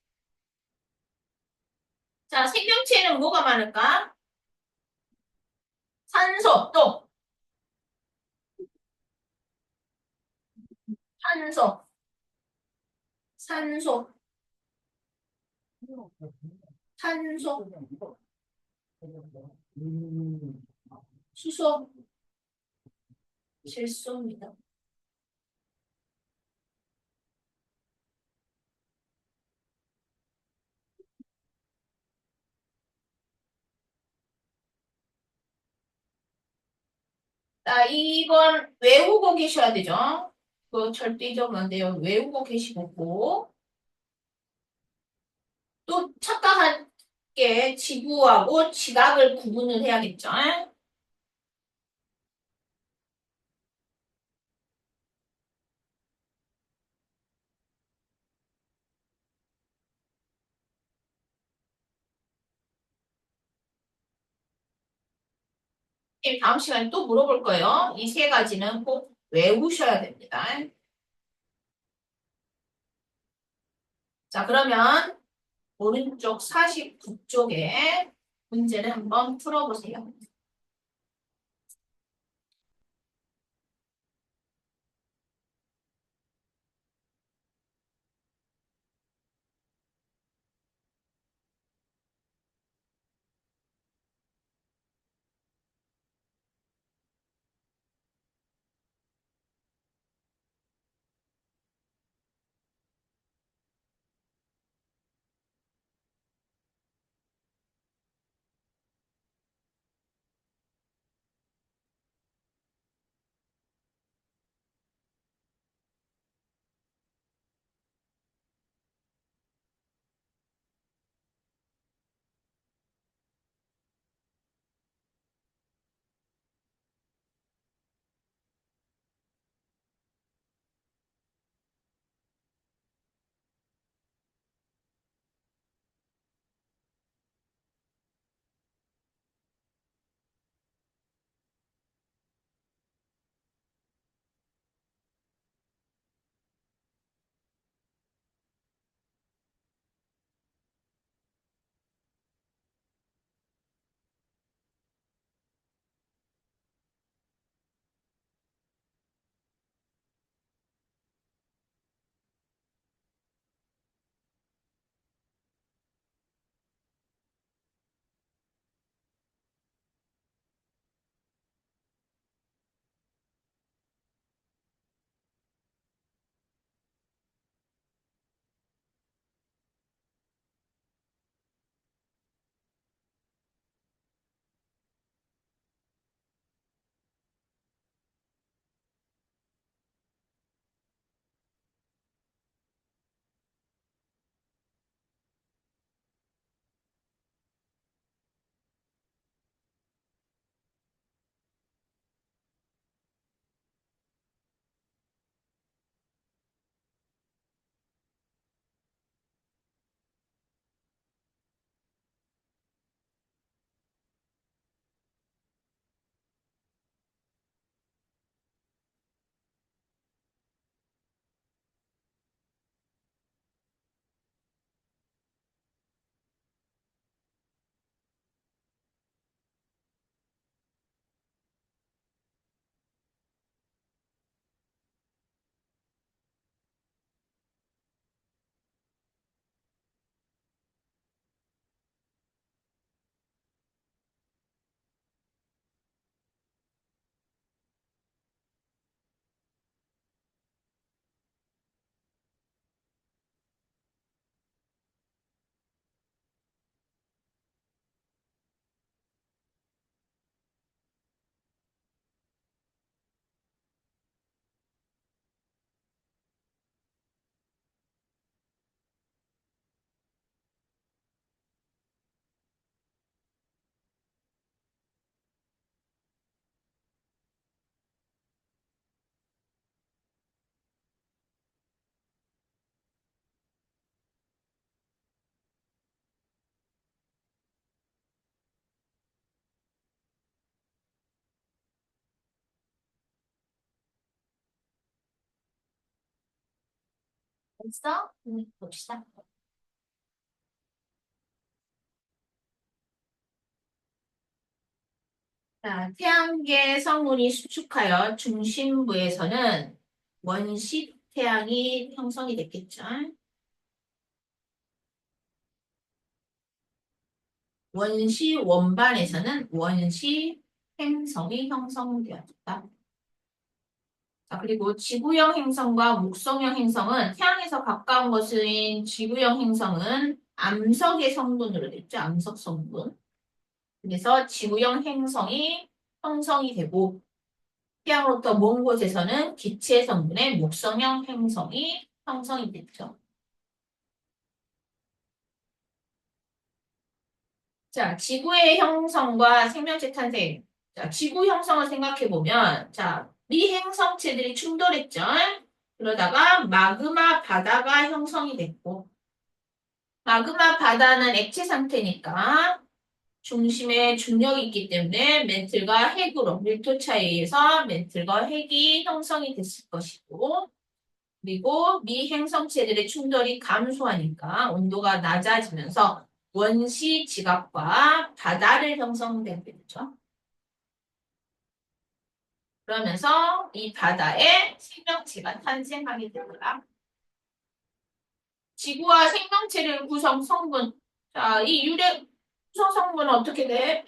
자, 생명체는 뭐가 많을까? 산소, 또 산소, 산소, 산소, 수소, 질소입니다. 자, 이건 외우고 계셔야 되죠? 그거 절대 잊으면 안 돼요. 외우고 계시고, 또 착각한 게 지구하고 지각을 구분을 해야겠죠? 다음 시간에 또 물어볼 거예요. 이 세 가지는 꼭 외우셔야 됩니다. 자, 그러면 오른쪽 49쪽에 문제를 한번 풀어보세요. 됐어? 봅시다. 자, 태양계 성운이 수축하여 중심부에서는 원시 태양이 형성이 됐겠죠. 원시 원반에서는 원시 행성이 형성되었다. 자, 그리고 지구형 행성과 목성형 행성은 태양에서 가까운 것인 지구형 행성은 암석의 성분으로 됐죠. 암석 성분. 그래서 지구형 행성이 형성이 되고 태양으로부터 먼 곳에서는 기체 성분의 목성형 행성이 형성이 됐죠. 자, 지구의 형성과 생명체 탄생. 자, 지구 형성을 생각해 보면, 자, 미행성체들이 충돌했죠. 그러다가 마그마 바다가 형성이 됐고, 마그마 바다는 액체 상태니까 중심에 중력이 있기 때문에 멘틀과 핵으로 밀도 차이에 의해서 멘틀과 핵이 형성이 됐을 것이고, 그리고 미행성체들의 충돌이 감소하니까 온도가 낮아지면서 원시 지각과 바다를 형성되겠죠. 그러면서 이 바다에 생명체가 탄생하게 됩니다. 지구와 생명체를 구성 성분. 자, 이 유래 구성 성분은 어떻게 돼?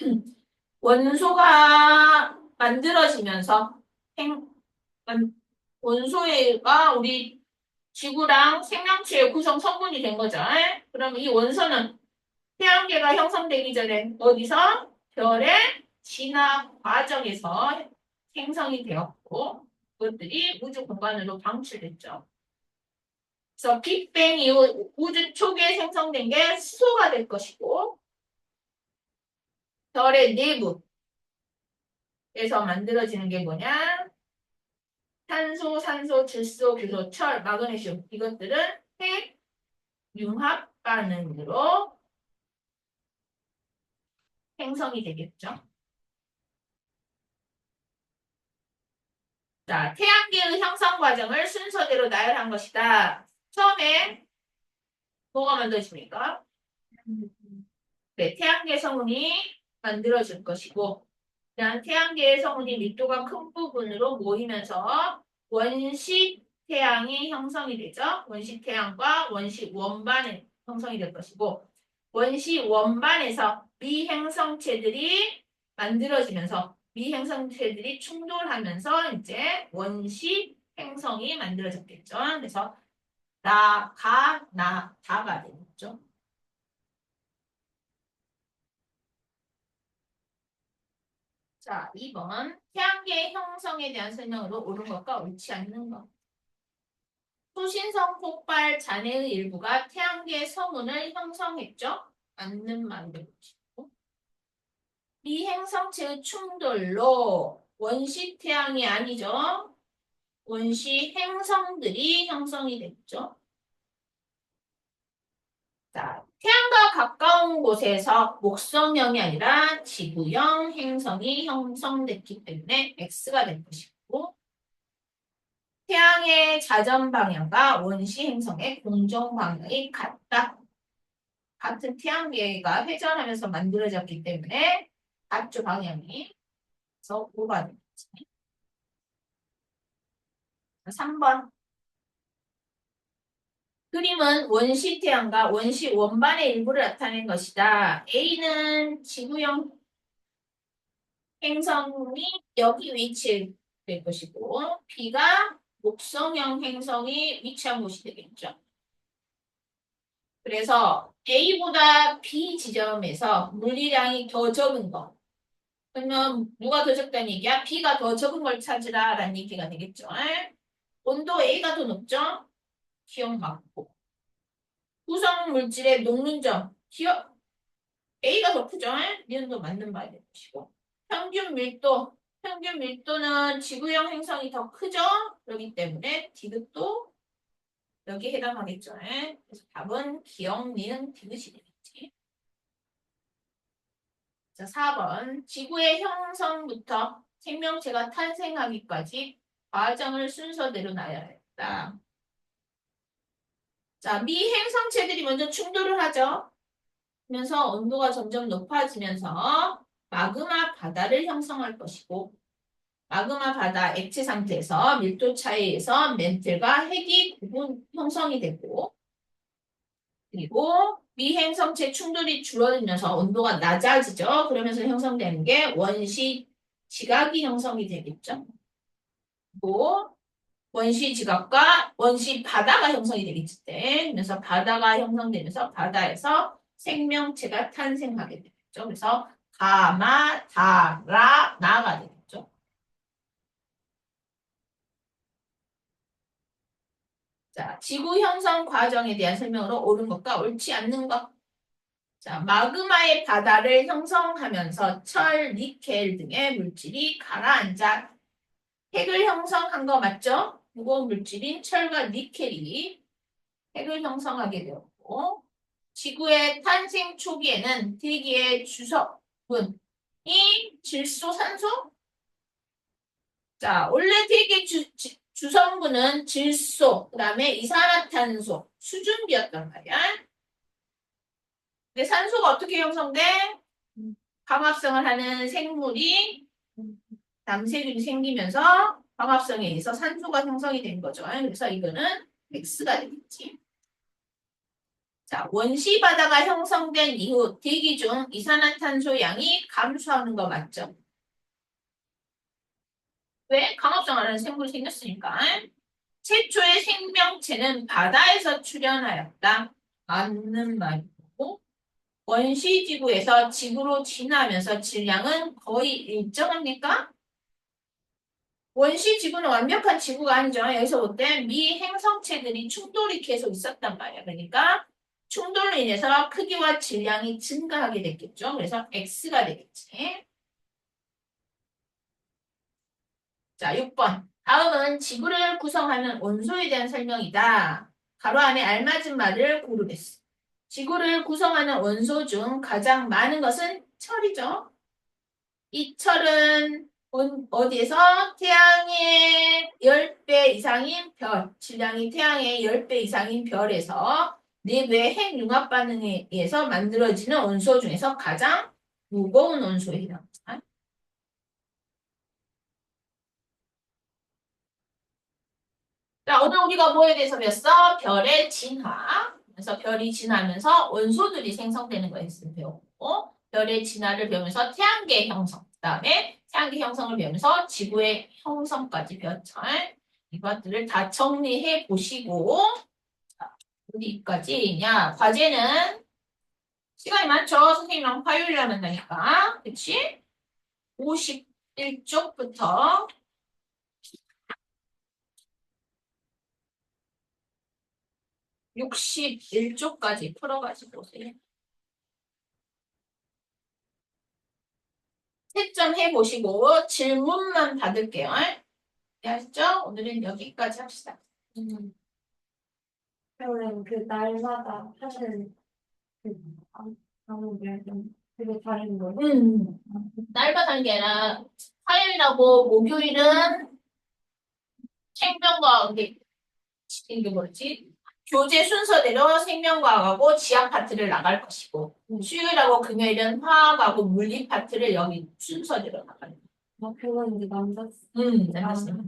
원소가 만들어지면서 생, 원소가 우리 지구랑 생명체의 구성 성분이 된 거죠. 그럼 이 원소는 태양계가 형성되기 전에 어디서? 별의 진화 과정에서 생성이 되었고 그것들이 우주 공간으로 방출됐죠. 그래서 빅뱅 이후 우주 초기에 생성된 게 수소가 될 것이고 별의 내부에서 만들어지는 게 뭐냐? 탄소, 산소, 질소, 규소, 철, 마그네슘 이것들은 핵 융합 반응으로 생성이 되겠죠. 자, 태양계의 형성 과정을 순서대로 나열한 것이다. 처음에 뭐가 만들어집니까? 네, 태양계 성운이 만들어질 것이고, 그다음 태양계의 성운이 밀도가 큰 부분으로 모이면서 원시 태양이 형성이 되죠. 원시 태양과 원시 원반이 형성이 될 것이고, 원시 원반에서 미행성체들이 만들어지면서 미행성체들이 충돌하면서 이제 원시 행성이 만들어졌겠죠. 그래서 다가 되겠죠. 자, 2번. 태양계 형성에 대한 설명으로 옳은 것과 옳지 않는 것. 초신성 폭발 잔해의 일부가 태양계 성운을 형성했죠. 맞는 말이 되고. 미행성체의 충돌로 원시 태양이 아니죠. 원시 행성들이 형성이 됐죠. 자, 태양과 가까운 곳에서 목성형이 아니라 지구형 행성이 형성됐기 때문에 X가 될 것이고 태양의 자전 방향과 원시 행성의 공정 방향이 같다. 같은 태양계가 회전하면서 만들어졌기 때문에 같죠 방향이. 그래서 5가 되겠지. 3번. 그림은 원시 태양과 원시 원반의 일부를 나타낸 것이다. A는 지구형 행성이 여기 위치될 것이고 B가 목성형 행성이 위치한 곳이 되겠죠. 그래서 A보다 B 지점에서 물리량이 더 적은 거. 그러면 누가 더 적다는 얘기야? B가 더 적은 걸 찾으라라는 얘기가 되겠죠. 온도 A가 더 높죠? 기억 맞고. 구성 물질의 녹는 점. 기억 A가 더 크죠? 니은도 맞는 말이 될 것이고. 평균 밀도. 평균 밀도는 지구형 행성이 더 크죠? 그렇기 때문에 디귿도 여기에 해당하겠죠. 그래서 답은 기억, 니은, 디귿이 되겠지. 자, 4번. 지구의 형성부터 생명체가 탄생하기까지 과정을 순서대로 나열했다. 자, 미행성체들이 먼저 충돌을 하죠. 그러면서 온도가 점점 높아지면서 마그마 바다를 형성할 것이고, 마그마 바다 액체 상태에서 밀도 차이에서 멘틀과 핵이 구분 형성이 되고, 그리고 미행성체 충돌이 줄어들면서 온도가 낮아지죠. 그러면서 형성되는 게 원시 지각이 형성이 되겠죠. 그리고 원시 지각과 원시 바다가 형성이 되겠지 때. 그래서 바다가 형성되면서 바다에서 생명체가 탄생하게 되겠죠. 그래서 가마, 다라, 나가 되겠죠. 자, 지구 형성 과정에 대한 설명으로 옳은 것과 옳지 않는 것. 자, 마그마의 바다를 형성하면서 철, 니켈 등의 물질이 가라앉아 핵을 형성한 거 맞죠? 무거운 물질인 철과 니켈이 핵을 형성하게 되었고, 지구의 탄생 초기에는 대기의 주석분이 질소, 산소? 자, 원래 대기 주성분은 질소, 그 다음에 이산화탄소, 수증기였단 말이야. 근데 산소가 어떻게 형성돼? 광합성을 하는 생물이 남세균이 생기면서 광합성에 의해서 산소가 형성이 된 거죠. 그래서 이거는 X가 되겠지. 자, 원시 바다가 형성된 이후 대기 중 이산화탄소 양이 감소하는 거 맞죠? 왜? 광합성을 하는 생물이 생겼으니까. 최초의 생명체는 바다에서 출현하였다. 맞는 말이고, 원시지구에서 지구로 진화하면서 질량은 거의 일정합니까? 원시지구는 완벽한 지구가 아니죠. 여기서 볼 때 미행성체들이 충돌이 계속 있었단 말이야. 그러니까 충돌로 인해서 크기와 질량이 증가하게 됐겠죠. 그래서 X가 되겠지. 자, 6번. 다음은 지구를 구성하는 원소에 대한 설명이다. 가로 안에 알맞은 말을 고르겠어. 지구를 구성하는 원소 중 가장 많은 것은 철이죠. 이 철은 어디에서? 태양의 10배 이상인 별, 질량이 태양의 10배 이상인 별에서 내부의 핵융합 반응에 의해서 만들어지는 원소 중에서 가장 무거운 원소에 해당합니다. 자, 오늘 우리가 뭐에 대해서 배웠어? 별의 진화. 그래서 별이 진화하면서 원소들이 생성되는 거에 대해서 배웠고, 별의 진화를 배우면서 태양계 형성, 그 다음에 태양계 형성을 배우면서 지구의 형성까지 배웠죠. 이것들을 다 정리해 보시고, 자, 어디까지냐? 과제는 시간이 많죠? 선생님이랑 화요일에 만나니까. 그치? 51쪽부터 61쪽까지 풀어가지고 오세요. 채점 해보시고 질문만 받을게요. 네, 아시죠? 오늘은 여기까지 합시다. 그러면 그 날마다 하는 그 과목이 좀 되게 다른 거예요? 날마다 하는 게 아니라 화요일하고 목요일은 생명과학 이게 뭐지? 교재 순서대로 생명과학하고 지학 파트를 나갈 것이고 수요일하고 금요일은 화학하고 물리 파트를 여기 순서대로 나가는 거예요. 그건 이제 남자. 남았어요.